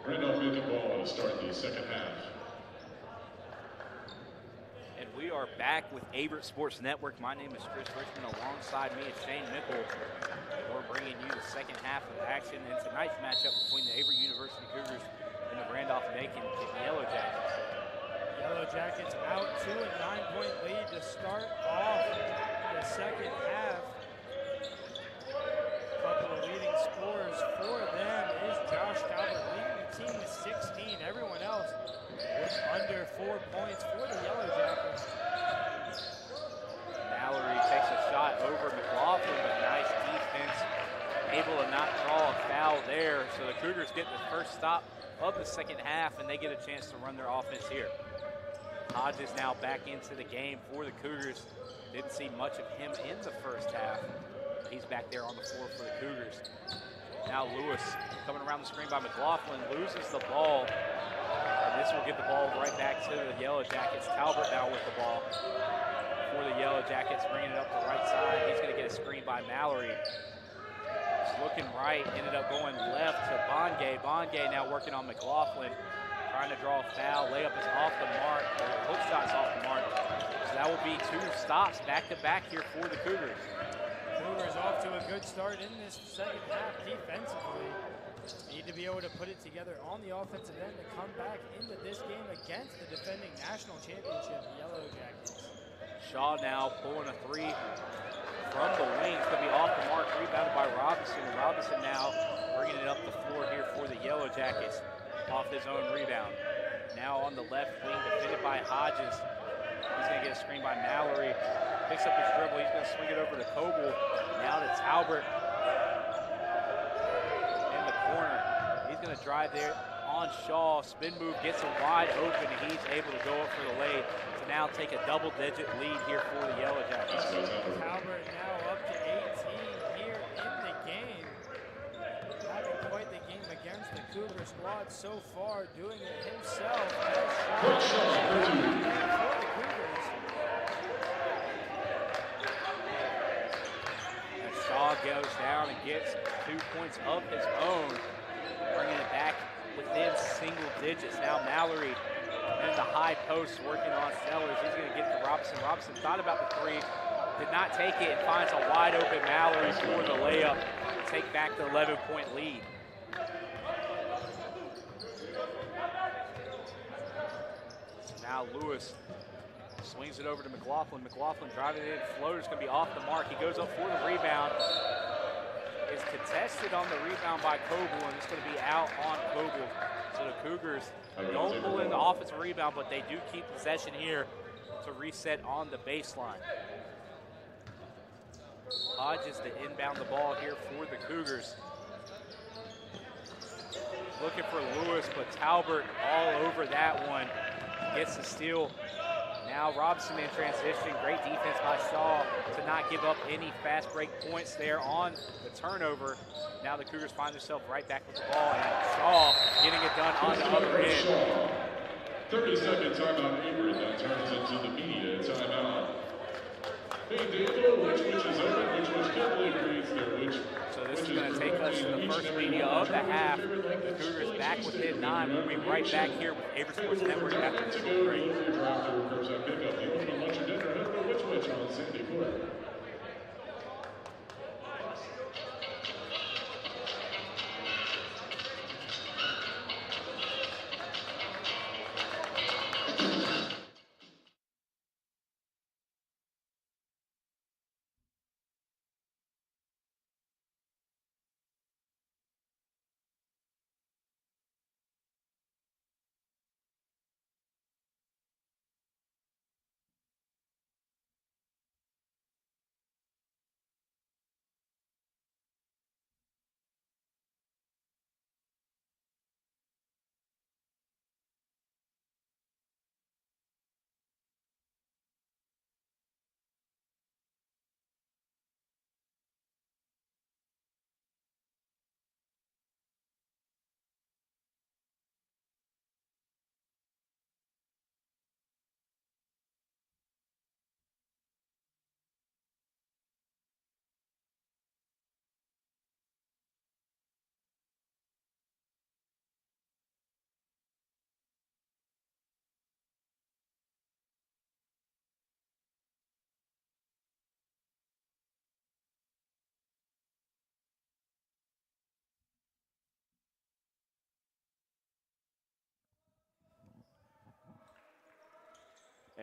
Randolph-Macon ball to start the second half. And we are back with Averett Sports Network. My name is Chris Richmond. Alongside me is Shane Mickle. We're bringing you the second half of action in tonight's matchup between the Averett University Cougars and the Randolph-Macon Yellow Jackets. Yellow Jackets out to a 9-point lead to start off the second half. A couple of leading scorers for them is Josh Calvert leading the team with 16. Everyone else with under 4 points for the Yellow Jackets. Mallory takes a shot over McLaughlin, but nice defense. Able to not draw a foul there, so the Cougars get the first stop of the second half, and they get a chance to run their offense here. Hodges now back into the game for the Cougars. Didn't see much of him in the first half. He's back there on the floor for the Cougars. Now Lewis coming around the screen by McLaughlin, loses the ball. And this will get the ball right back to the Yellow Jackets. Talbert now with the ball for the Yellow Jackets, bringing it up the right side. He's going to get a screen by Mallory. He's looking right, ended up going left to Bongay. Bongay now working on McLaughlin, trying to draw a foul. Layup is off the mark. Hook shot is off the mark. So that will be 2 stops back-to-back here for the Cougars. Cougars off to a good start in this second half defensively. Need to be able to put it together on the offensive end to come back into this game against the defending national championship, Yellow Jackets. Shaw now pulling a 3 from the wing. It's going to be off the mark, rebounded by Robinson. Robinson now bringing it up the floor here for the Yellow Jackets off his own rebound. Now on the left wing, defended by Hodges. He's going to get a screen by Mallory. Picks up his dribble. He's going to swing it over to Coble. Now to Talbert in the corner. He's going to drive there on Shaw. Spin move, gets him wide open, and he's able to go up for the lay to now take a double-digit lead here for the Yellow Jackets. Talbert now up to 18 here in the game. Having quite the game against the Cougar squad so far, doing it himself. For the Cougars. And Shaw goes down and gets 2 points of his own, bringing it back within single digits. Now Mallory in the high post working on Sellers. He's going to get to Robinson. Robinson thought about the 3, did not take it, and finds a wide open Mallory for the layup to take back the 11-point lead. Now Lewis swings it over to McLaughlin. McLaughlin driving it in, floater's going to be off the mark. He goes up for the rebound. Is contested on the rebound by Coble, and it's going to be out on Coble. So the Cougars don't pull in the offensive rebound, but they do keep possession here to reset on the baseline. Hodges to inbound the ball here for the Cougars. Looking for Lewis, but Talbert all over that one. Gets the steal. Now Robinson in transition. Great defense by Shaw to not give up any fast break points there on the turnover. Now the Cougars find themselves right back with the ball, and Shaw getting it done on the other end. 30-second timeout, Averett. That turns into the media timeout. Hey, Danville, which is open, which carefully reads their which. So this is going to take us to the first media of the half. The Cougars back within 9. We'll be right back here with Averett Sports Network after this break. Which on Sandy Court.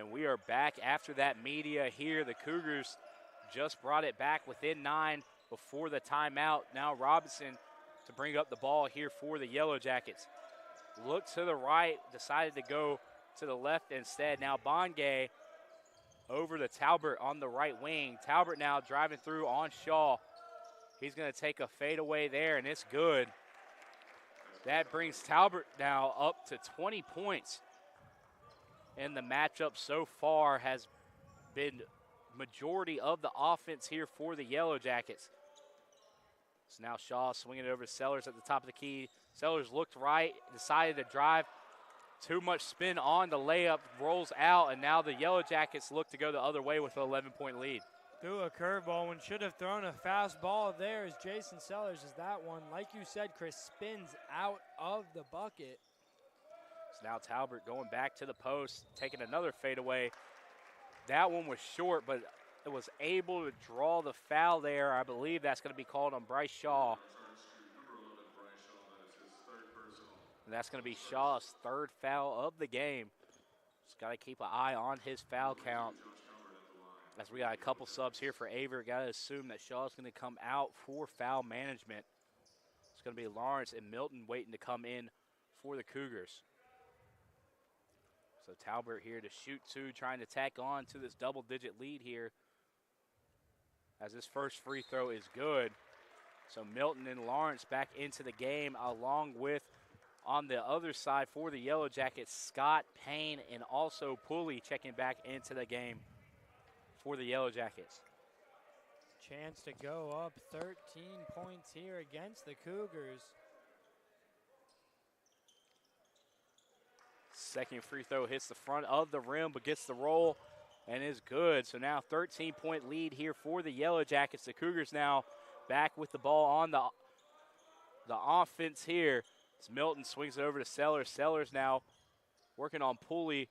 And we are back after that media here. The Cougars just brought it back within 9 before the timeout. Now Robinson to bring up the ball here for the Yellow Jackets. Looked to the right, decided to go to the left instead. Now Bongay over to Talbert on the right wing. Talbert now driving through on Shaw. He's going to take a fadeaway there, and it's good. That brings Talbert now up to 20 points. And the matchup so far has been majority of the offense here for the Yellow Jackets. So now Shaw swinging it over to Sellers at the top of the key. Sellers looked right, decided to drive. Too much spin on the layup, rolls out, and now the Yellow Jackets look to go the other way with an 11-point lead. Threw a curveball when should have thrown a fast ball there as Jason Sellers is that one. Like you said, Chris, spins out of the bucket. So now Talbert going back to the post, taking another fadeaway. That one was short, but it was able to draw the foul there. I believe that's going to be called on Bryce Shaw. And that's going to be Shaw's third foul of the game. Just got to keep an eye on his foul count. As we got a couple subs here for Averett, got to assume that Shaw's going to come out for foul management. It's going to be Lawrence and Milton waiting to come in for the Cougars. So Talbert here to shoot two, trying to tack on to this double-digit lead here. As this first free throw is good. So Milton and Lawrence back into the game, along with on the other side for the Yellow Jackets, Scott, Payne, and also Pulley checking back into the game for the Yellow Jackets. Chance to go up 13 points here against the Cougars. Second free throw hits the front of the rim, but gets the roll and is good. So now 13-point lead here for the Yellow Jackets. The Cougars now back with the ball on the offense here. As Milton swings it over to Sellers. Sellers now working on Pulley.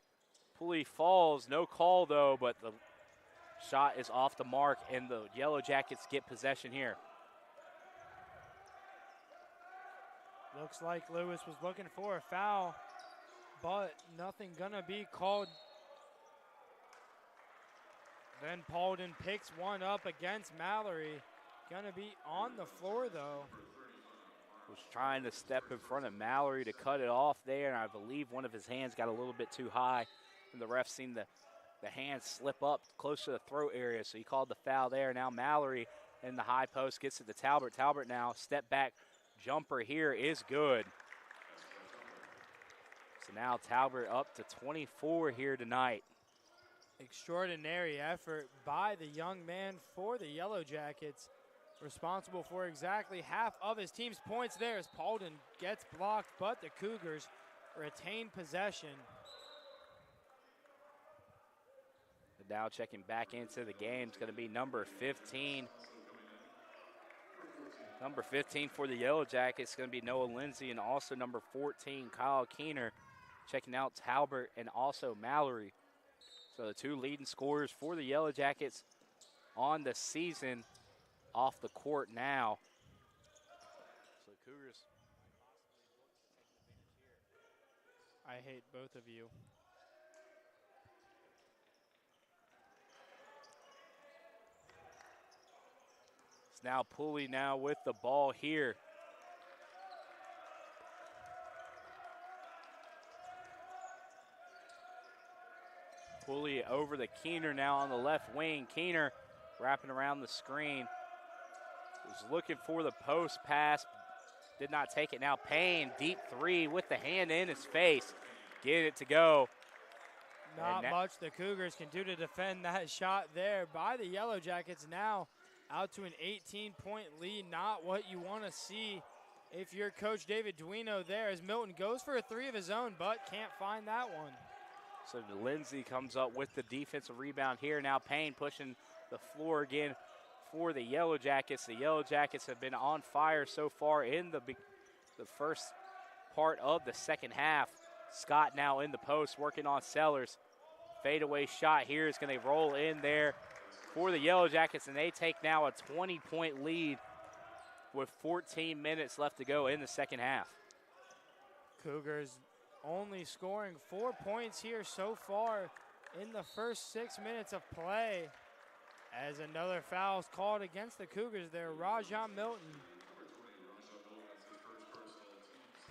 Pulley falls, no call though, but the shot is off the mark, and the Yellow Jackets get possession here. Looks like Lewis was looking for a foul, but nothing gonna be called. Then Paulden picks one up against Mallory. Gonna be on the floor though. Was trying to step in front of Mallory to cut it off there, and I believe one of his hands got a little bit too high, and the ref seen the hand slip up close to the throat area, so he called the foul there. Now Mallory in the high post gets it to Talbert. Talbert now step back jumper here is good. So now Talbot up to 24 here tonight. Extraordinary effort by the young man for the Yellow Jackets, responsible for exactly half of his team's points there as Paulden gets blocked, but the Cougars retain possession. And now checking back into the game is going to be number 15. Number 15 for the Yellow Jackets is going to be Noah Lindsay, and also number 14, Kyle Keener, checking out Talbot and also Mallory. So the two leading scorers for the Yellow Jackets on the season off the court now. So Cougars. I hate both of you. It's now Pulley now with the ball here. Pulley over to Keener now on the left wing. Keener wrapping around the screen. Was looking for the post pass. Did not take it. Now Payne, deep three with the hand in his face. Get it to go. Not much the Cougars can do to defend that shot there by the Yellow Jackets. Now out to an 18-point lead. Not what you want to see if you're Coach David Duino there, as Milton goes for a three of his own, but can't find that one. So Lindsay comes up with the defensive rebound here. Now Payne pushing the floor again for the Yellow Jackets. The Yellow Jackets have been on fire so far in the first part of the second half. Scott now in the post working on Sellers. Fadeaway shot here is going to roll in there for the Yellow Jackets, and they take now a 20-point lead with 14 minutes left to go in the second half. Cougars only scoring 4 points here so far in the first 6 minutes of play, as another foul is called against the Cougars there. Rajon Milton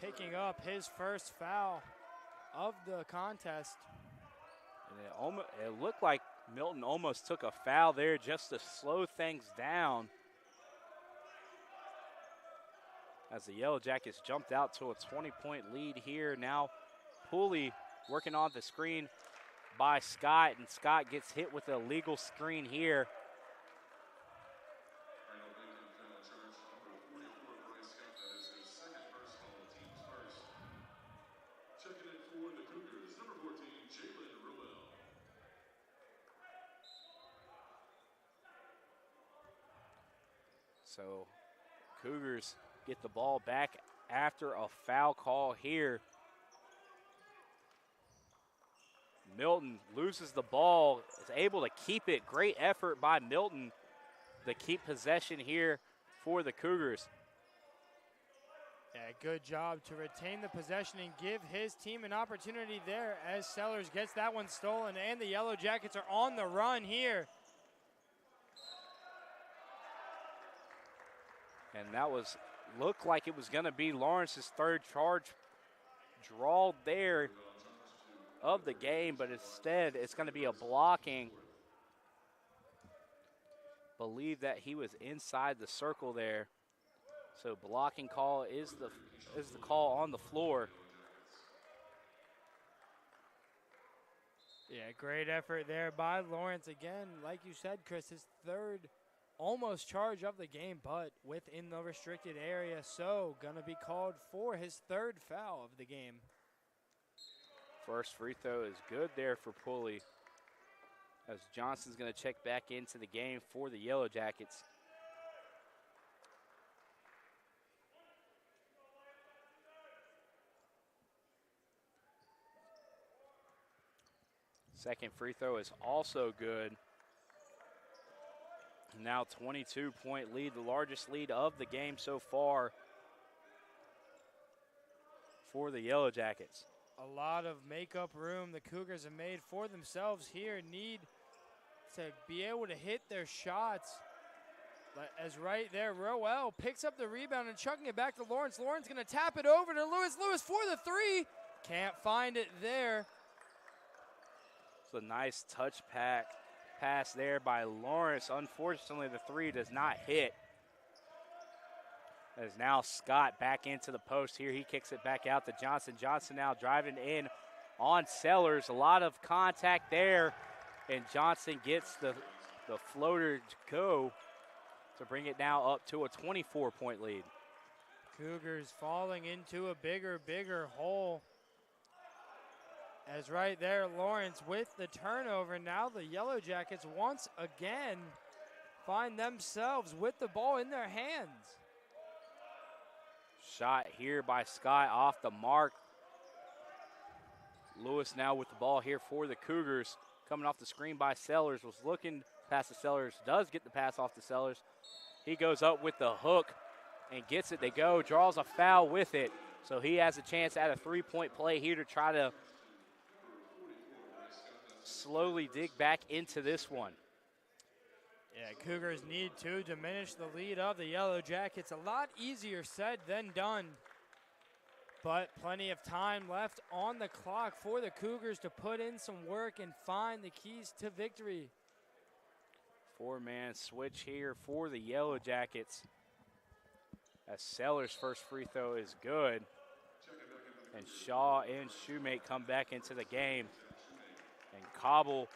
picking up his first foul of the contest. And it looked like Milton almost took a foul there just to slow things down, as the Yellow Jackets jumped out to a 20-point lead here. Now Pooley working on the screen by Scott, and Scott gets hit with a legal screen here. So Cougars get the ball back after a foul call here. Milton loses the ball, is able to keep it. Great effort by Milton to keep possession here for the Cougars. Yeah, good job to retain the possession and give his team an opportunity there, as Sellers gets that one stolen, and the Yellow Jackets are on the run here. And that looked like it was going to be Lawrence's third charge draw there of the game, but instead it's going to be a blocking. Believe that he was inside the circle there. So blocking call is the call on the floor. Yeah, great effort there by Lawrence. Again, like you said, Chris, his third almost charge of the game, but within the restricted area, so gonna be called for his third foul of the game. First free throw is good there for Pulley, as Johnson's gonna check back into the game for the Yellow Jackets. Second free throw is also good. Now 22-point lead, the largest lead of the game so far for the Yellow Jackets. A lot of makeup room the Cougars have made for themselves here. Need to be able to hit their shots. As right there, Roel picks up the rebound and chucking it back to Lawrence. Lawrence going to tap it over to Lewis. Lewis for the three. Can't find it there. It's a nice touch pass there by Lawrence. Unfortunately, the three does not hit. As now Scott back into the post here. He kicks it back out to Johnson. Johnson now driving in on Sellers. A lot of contact there, and Johnson gets the floater to go to bring it now up to a 24-point lead. Cougars falling into a bigger hole. As right there, Lawrence with the turnover. Now the Yellow Jackets once again find themselves with the ball in their hands. Shot here by Scott off the mark. Lewis now with the ball here for the Cougars. Coming off the screen by Sellers. Was looking past the Sellers. Does get the pass off the Sellers. He goes up with the hook and gets it to go. Draws a foul with it. So he has a chance at a three-point play here to try to slowly dig back into this one. Yeah, Cougars need to diminish the lead of the Yellow Jackets. A lot easier said than done. But plenty of time left on the clock for the Cougars to put in some work and find the keys to victory. Four-man switch here for the Yellow Jackets, as Sellers' first free throw is good. And Shaw and Shoemate come back into the game. And Cobble,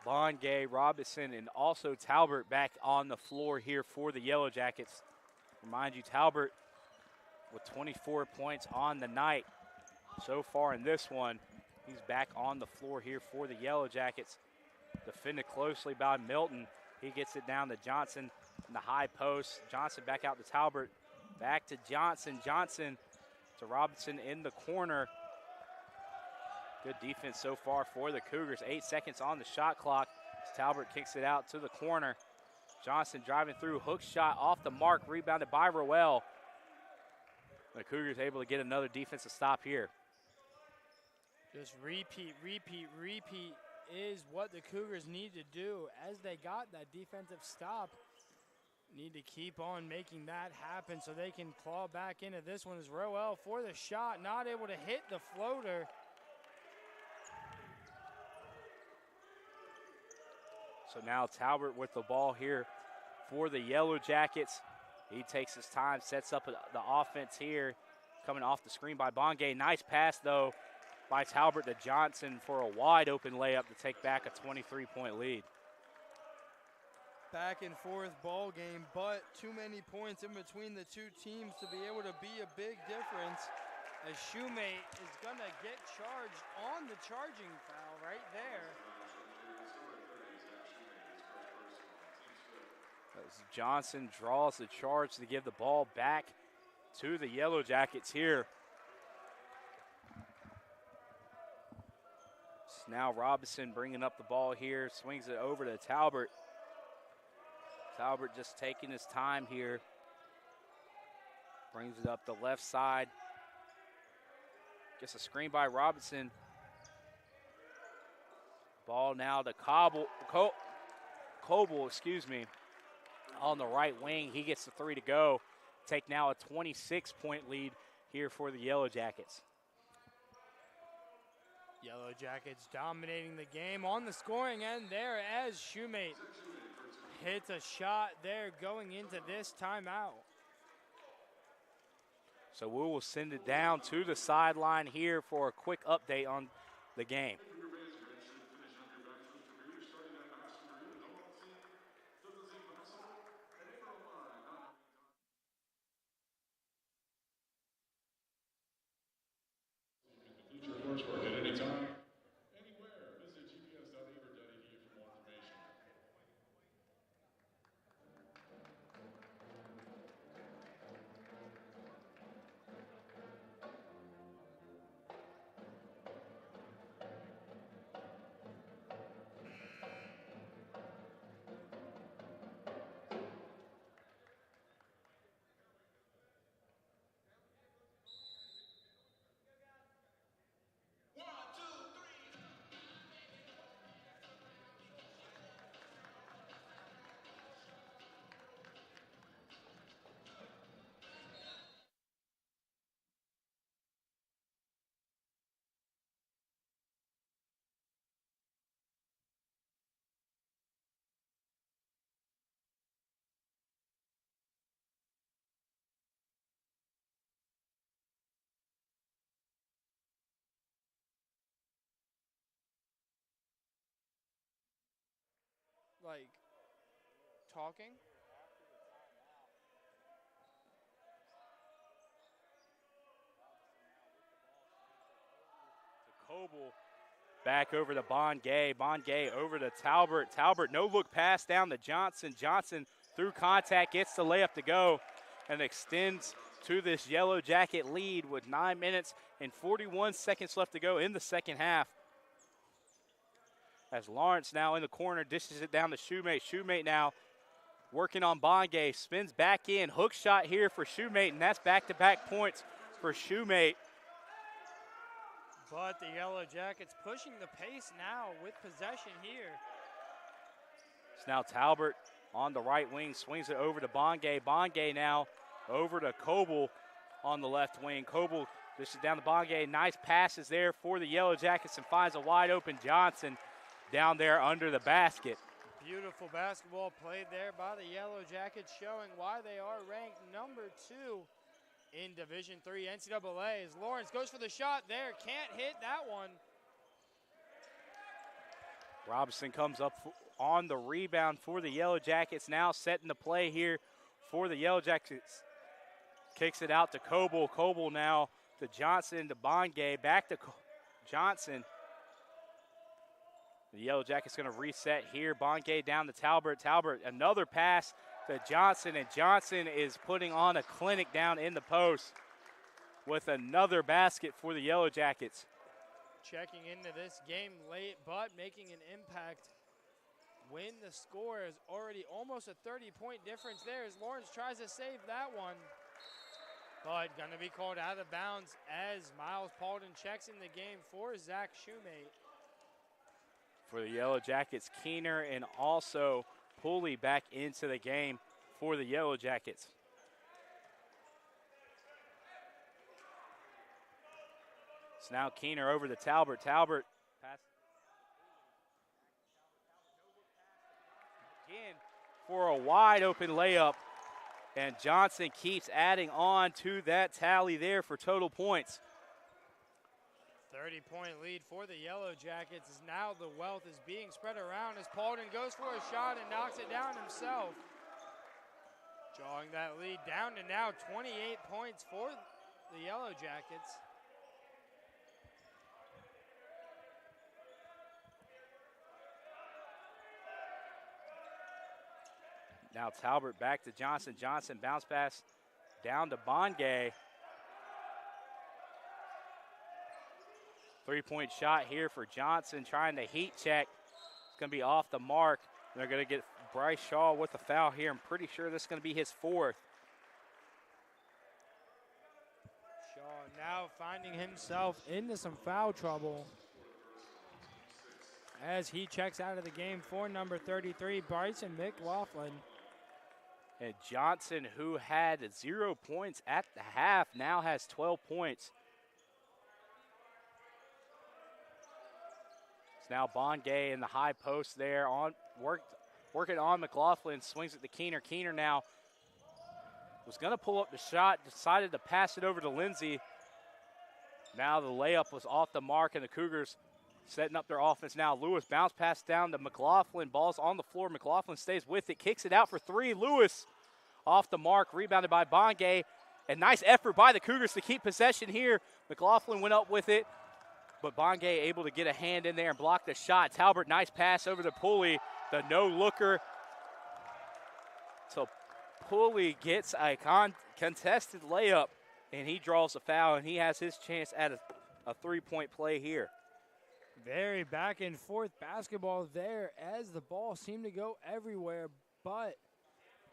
Bongay, Robinson, and also Talbert back on the floor here for the Yellow Jackets. Remind you, Talbert with 24 points on the night so far in this one. He's back on the floor here for the Yellow Jackets. Defended closely by Milton. He gets it down to Johnson in the high post. Johnson back out to Talbert. Back to Johnson. Johnson to Robinson in the corner. Good defense so far for the Cougars. 8 seconds on the shot clock. Talbert kicks it out to the corner. Johnson driving through, hook shot off the mark, rebounded by Roel. The Cougars able to get another defensive stop here. Just repeat is what the Cougars need to do. As they got that defensive stop, need to keep on making that happen so they can claw back into this one. As Roel for the shot, not able to hit the floater. So now Talbert with the ball here for the Yellow Jackets. He takes his time, sets up the offense here, coming off the screen by Bongay. Nice pass, though, by Talbert to Johnson for a wide-open layup to take back a 23-point lead. Back and forth ball game, but too many points in between the two teams to be able to be a big difference. As Shoemate is going to get charged on the charging foul right there. As Johnson draws the charge to give the ball back to the Yellow Jackets here. It's now Robinson bringing up the ball here, swings it over to Talbert. Talbert just taking his time here. Brings it up the left side. Gets a screen by Robinson. Ball now to Coble, excuse me, on the right wing. He gets the three to go. Take now a 26-point lead here for the Yellow Jackets. Yellow Jackets dominating the game on the scoring end there as Shoemate hits a shot there going into this timeout. So we will send it down to the sideline here for a quick update on the game. Coursework at any time, anywhere. Visit gps.averett.edu for more information. Like, talking? Coble back over to Bongay. Bongay over to Talbert. Talbert, no look pass down to Johnson. Johnson through contact gets the layup to go and extends to this Yellow Jacket lead with 9 minutes and 41 seconds left to go in the second half. As Lawrence now in the corner dishes it down to Shoemate. Shoemate now working on Bongay. Spins back in. Hook shot here for Shoemate, and that's back-to-back points for Shoemate. But the Yellow Jackets pushing the pace now with possession here. It's now Talbert on the right wing, swings it over to Bongay. Bongay now over to Coble on the left wing. Coble dishes down to Bongay. Nice passes there for the Yellow Jackets and finds a wide open Johnson down there under the basket. Beautiful basketball played there by the Yellow Jackets, showing why they are ranked number 2 in Division III NCAA. As Lawrence goes for the shot there, can't hit that one. Robinson comes up on the rebound for the Yellow Jackets, now setting the play here for the Yellow Jackets. Kicks it out to Coble. Coble now to Johnson, to Bongay, back to Johnson. The Yellow Jackets going to reset here. Bongay down to Talbert. Talbert, another pass to Johnson, and Johnson is putting on a clinic down in the post with another basket for the Yellow Jackets. Checking into this game late, but making an impact when the score is already almost a 30-point difference there as Lawrence tries to save that one. But going to be called out of bounds as Miles Paulden checks in the game for Zach Shoemate. for the Yellow Jackets. Keener and also Pulley back into the game for the Yellow Jackets. So now Keener over to Talbert. Talbert pass again for a wide open layup. And Johnson keeps adding on to that tally there for total points. 30-point lead for the Yellow Jackets as now the wealth is being spread around as Paulden goes for a shot and knocks it down himself. Drawing that lead down to now 28 points for the Yellow Jackets. Now Talbert back to Johnson. Johnson bounce pass down to Bongay. 3-point shot here for Johnson, trying to heat check. It's going to be off the mark. They're going to get Bryce Shaw with a foul here. I'm pretty sure this is going to be his 4th. Shaw now finding himself into some foul trouble as he checks out of the game for number 33, Bryson McLaughlin. And Johnson, who had 0 points at the half, now has 12 points. It's now Bongay in the high post there, working on McLaughlin, swings it to Keener. Keener now was going to pull up the shot, decided to pass it over to Lindsey. Now the layup was off the mark, and the Cougars setting up their offense now. Lewis bounce pass down to McLaughlin. Ball's on the floor. McLaughlin stays with it, kicks it out for 3. Lewis off the mark, rebounded by Bongay. And nice effort by the Cougars to keep possession here. McLaughlin went up with it, but Bongay able to get a hand in there and block the shot. Talbert, nice pass over to Pulley, the no-looker. So Pulley gets a contested layup, and he draws a foul, and he has his chance at a 3-point play here. Very back and forth basketball there as the ball seemed to go everywhere, but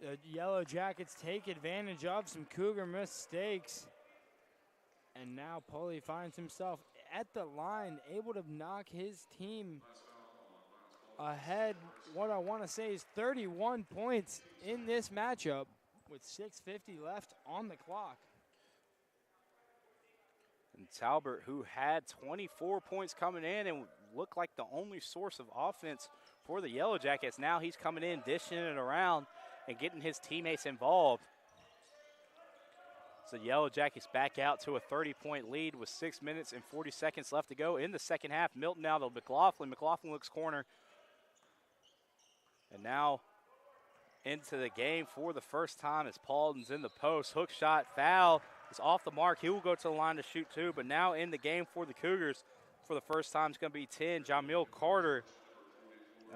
the Yellow Jackets take advantage of some Cougar mistakes. And now Pulley finds himself at the line, able to knock his team ahead. What I want to say is 31 points in this matchup with 6:50 left on the clock. And Talbert, who had 24 points coming in and looked like the only source of offense for the Yellow Jackets, now he's coming in, dishing it around and getting his teammates involved. So Yellow Jackets back out to a 30-point lead with 6 minutes and 40 seconds left to go in the second half. Milton now to McLaughlin. McLaughlin looks corner. And now into the game for the first time as Paulden's in the post. Hook shot, foul. It's off the mark. He will go to the line to shoot 2, but now in the game for the Cougars for the first time, it's going to be 10. Jamil Carter,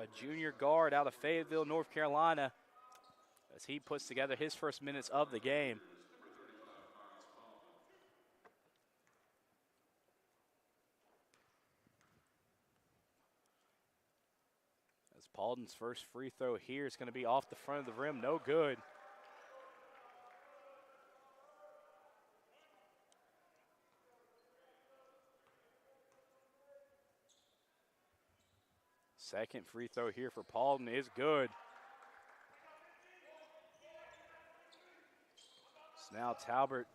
a junior guard out of Fayetteville, North Carolina, as he puts together his first minutes of the game. As Paulden's first free throw here is going to be off the front of the rim, no good. Second free throw here for Paulden is good. So now Talbert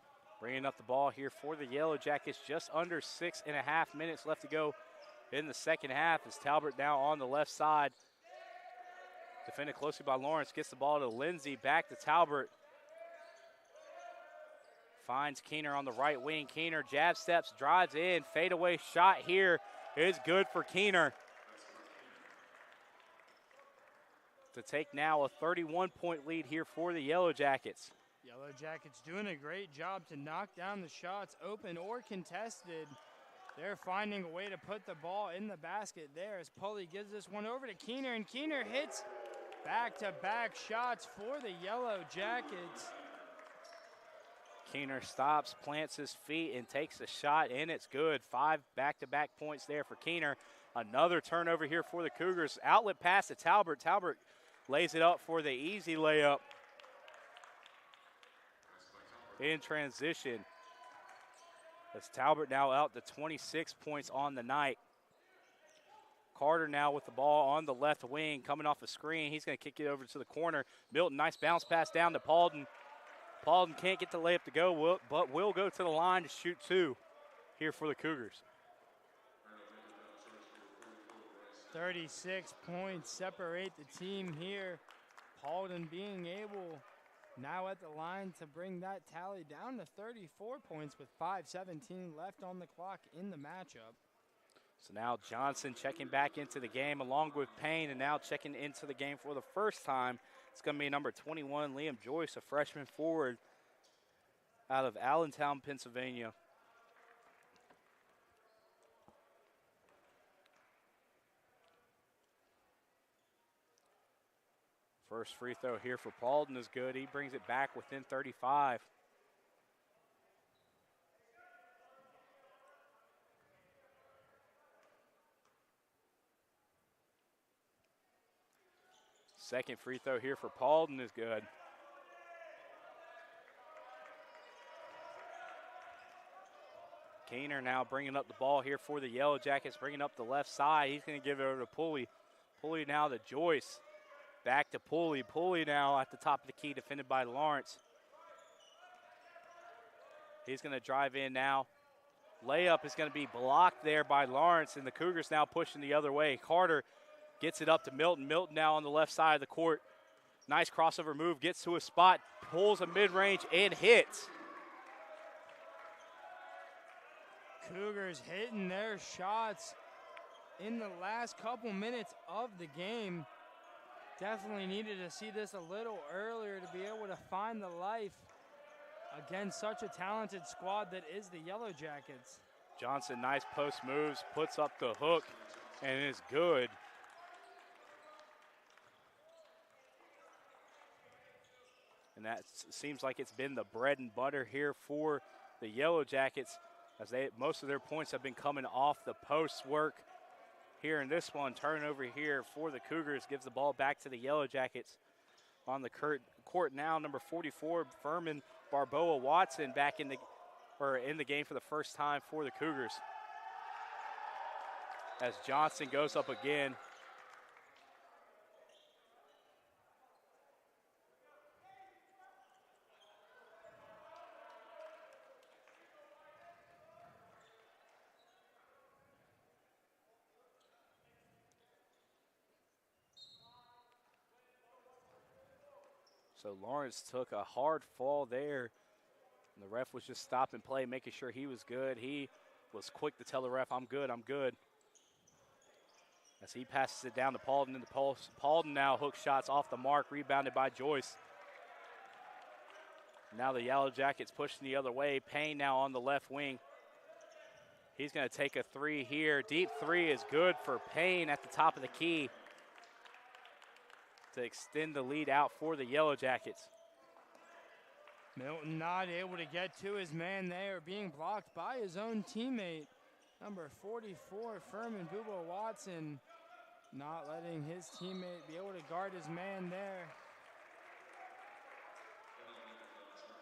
bringing up the ball here for the Yellow Jackets. Just under 6.5 minutes left to go in the second half as Talbert now on the left side. Defended closely by Lawrence, gets the ball to Lindsey, back to Talbert. Finds Keener on the right wing. Keener jab steps, drives in, fadeaway shot here is good for Keener. To take now a 31-point lead here for the Yellow Jackets. Yellow Jackets doing a great job to knock down the shots, open or contested. They're finding a way to put the ball in the basket there as Pulley gives this one over to Keener, and Keener hits back-to-back shots for the Yellow Jackets. Keener stops, plants his feet, and takes a shot, and it's good. 5 back-to-back points there for Keener. Another turnover here for the Cougars. Outlet pass to Talbert. Talbert lays it up for the easy layup. In transition, as Talbert now out to 26 points on the night. Carter now with the ball on the left wing, coming off the screen. He's going to kick it over to the corner. Milton, nice bounce pass down to Paulden. Paulden can't get the layup to go, but will go to the line to shoot two here for the Cougars. 36 points separate the team here. Paulden being able now at the line to bring that tally down to 34 points with 5:17 left on the clock in the matchup. So now Johnson checking back into the game along with Payne, and now checking into the game for the first time. It's going to be number 21, Liam Joyce, a freshman forward out of Allentown, Pennsylvania. First free throw here for Paulden is good. He brings it back within 35. Second free throw here for Paulden is good. Keener now bringing up the ball here for the Yellow Jackets, bringing up the left side. He's going to give it over to Pulley. Pulley now to Joyce. Back to Pulley. Pulley now at the top of the key, defended by Lawrence. He's going to drive in now. Layup is going to be blocked there by Lawrence, and the Cougars now pushing the other way. Carter gets it up to Milton. Milton now on the left side of the court. Nice crossover move, gets to a spot, pulls a mid-range and hits. Cougars hitting their shots in the last couple minutes of the game. Definitely needed to see this a little earlier to be able to find the life against such a talented squad that is the Yellow Jackets. Johnson, nice post moves, puts up the hook, and is good. And that seems like it's been the bread and butter here for the Yellow Jackets, as most of their points have been coming off the post work. Here in this one, turnover here for the Cougars, gives the ball back to the Yellow Jackets. On the court now, number 44, Furman Barboa Watson, back in the game for the first time for the Cougars. As Johnson goes up again. So Lawrence took a hard fall there, and the ref was just stopping play, making sure he was good. He was quick to tell the ref, I'm good, I'm good. As he passes it down to Paulden in the post. Paulden now hook shots off the mark, rebounded by Joyce. Now the Yellow Jackets pushing the other way. Payne now on the left wing. He's going to take a three here. Deep three is good for Payne at the top of the key to extend the lead out for the Yellow Jackets. Milton not able to get to his man there, being blocked by his own teammate. Number 44, Furman Bubo Watson, not letting his teammate be able to guard his man there.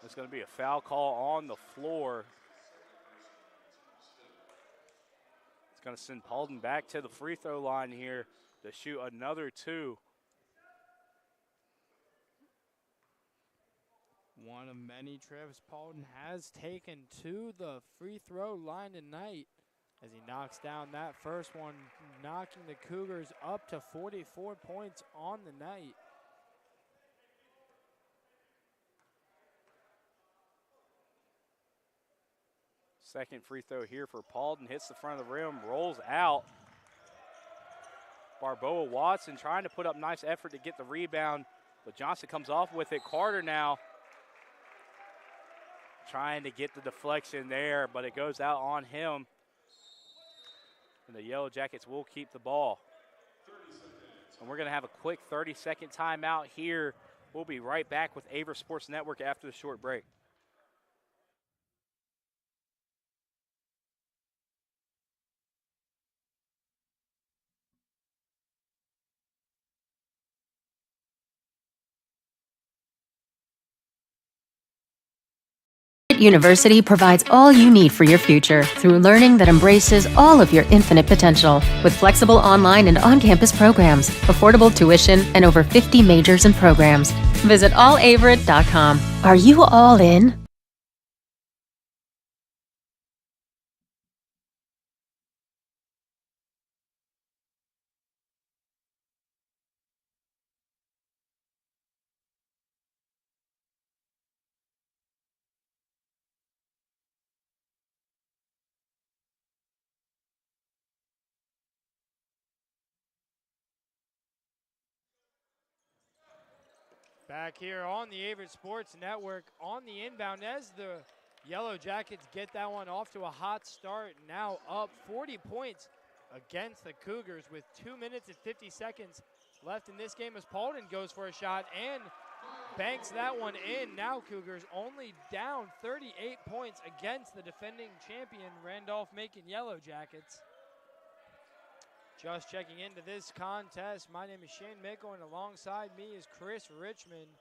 There's going to be a foul call on the floor. It's going to send Paulden back to the free throw line here to shoot another two. One of many trips Paulden has taken to the free throw line tonight as he knocks down that first one, knocking the Cougars up to 44 points on the night. Second free throw here for Paulden, hits the front of the rim, rolls out. Barboa Watson trying to put up nice effort to get the rebound, but Johnson comes off with it. Carter now trying to get the deflection there, but it goes out on him. And the Yellow Jackets will keep the ball. And we're going to have a quick 30-second timeout here. We'll be right back with Averett Sports Network after the short break. Averett University provides all you need for your future through learning that embraces all of your infinite potential. With flexible online and on-campus programs, affordable tuition, and over 50 majors and programs. Visit allaverett.com. Are you all in? Back here on the Averett Sports Network on the inbound as the Yellow Jackets get that one off to a hot start. Now up 40 points against the Cougars with 2 minutes and 50 seconds left in this game as Paulden goes for a shot and banks that one in. Now Cougars only down 38 points against the defending champion Randolph-Macon Yellow Jackets. Just checking into this contest, my name is Shane Mickle, and alongside me is Chris Richmond,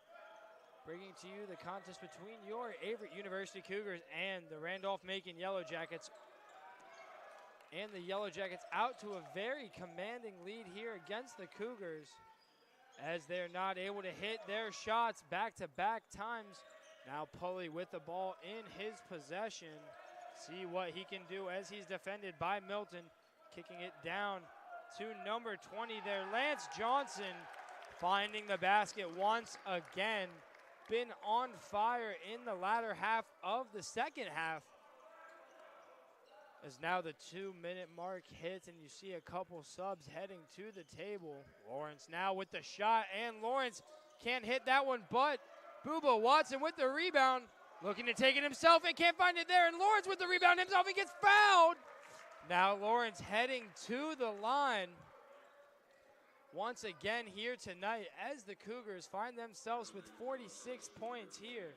bringing to you the contest between your Averett University Cougars and the Randolph-Macon Yellow Jackets. And the Yellow Jackets out to a very commanding lead here against the Cougars as they're not able to hit their shots back-to-back times. Now Pulley with the ball in his possession. See what he can do as he's defended by Milton, kicking it down to number 20 there. Lance Johnson finding the basket once again. Been on fire in the latter half of the second half. As now the 2-minute mark hits and you see a couple subs heading to the table. Lawrence now with the shot, and Lawrence can't hit that one, but Booba Watson with the rebound. Looking to take it himself and can't find it there, and Lawrence with the rebound himself, he gets fouled. Now Lawrence heading to the line once again here tonight as the Cougars find themselves with 46 points here.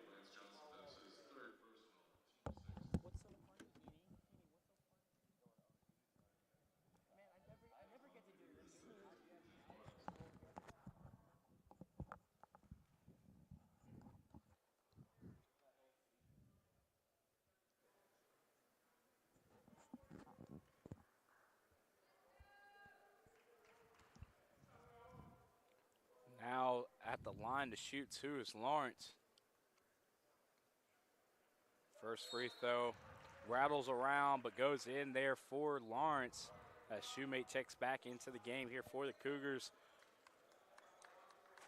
Now at the line to shoot two is Lawrence. First free throw rattles around but goes in there for Lawrence as Shoemate checks back into the game here for the Cougars.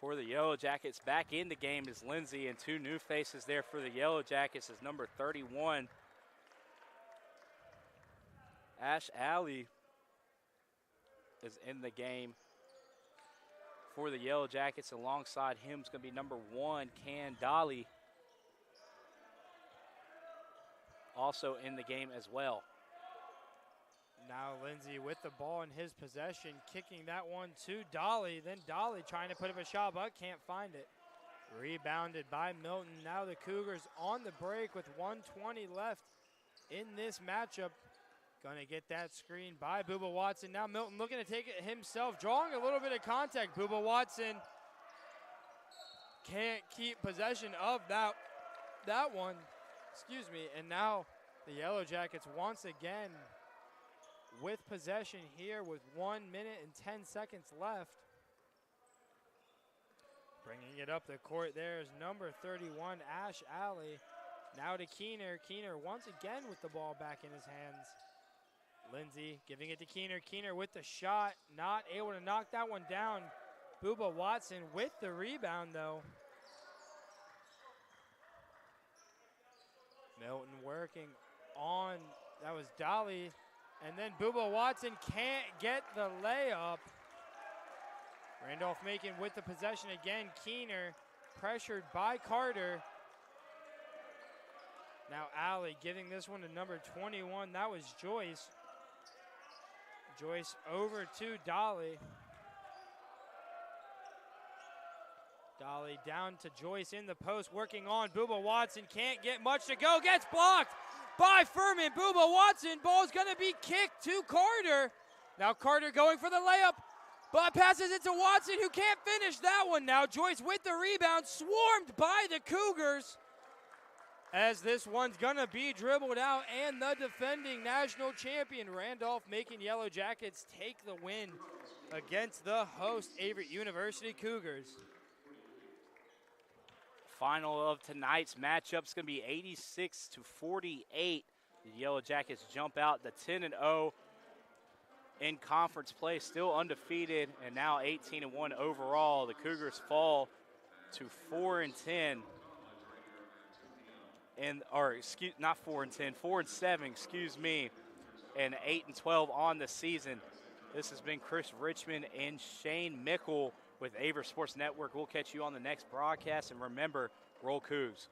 For the Yellow Jackets, back in the game is Lindsay, and two new faces there for the Yellow Jackets is number 31, Ash Alley is in the game for the Yellow Jackets. Alongside him is going to be number 1, Can Dolly, also in the game as well. Now Lindsay with the ball in his possession, kicking that one to Dolly. Then Dolly trying to put up a shot, but can't find it. Rebounded by Milton. Now the Cougars on the break with 1:20 left in this matchup. Going to get that screen by Booba Watson. Now Milton looking to take it himself, drawing a little bit of contact. Booba Watson can't keep possession of that one. Excuse me. And now the Yellow Jackets once again with possession here with 1 minute and 10 seconds left. Bringing it up the court there is number 31, Ash Alley. Now to Keener. Keener once again with the ball back in his hands. Lindsay giving it to Keener. Keener with the shot, not able to knock that one down. Booba Watson with the rebound though. Milton working on, that was Dolly. And then Booba Watson can't get the layup. Randolph-Macon with the possession again. Keener pressured by Carter. Now Alley giving this one to number 21. That was Joyce. Joyce over to Dolly. Dolly down to Joyce in the post, working on Booba Watson. Can't get much to go. Gets blocked by Furman. Booba Watson. Ball's going to be kicked to Carter. Now Carter going for the layup, but passes it to Watson, who can't finish that one. Now Joyce with the rebound, swarmed by the Cougars as this one's going to be dribbled out, and the defending national champion Randolph-Macon Yellow Jackets take the win against the host Averett University Cougars. Final of tonight's matchup is going to be 86-48. The Yellow Jackets jump out to 10-0 in conference play, still undefeated, and now 18-1 overall. The Cougars fall to 4-10. Not 4-10, 4-7, excuse me, and 8-12 on the season. This has been Chris Richmond and Shane Mickle with Averett Sports Network. We'll catch you on the next broadcast, and remember, roll Cougs.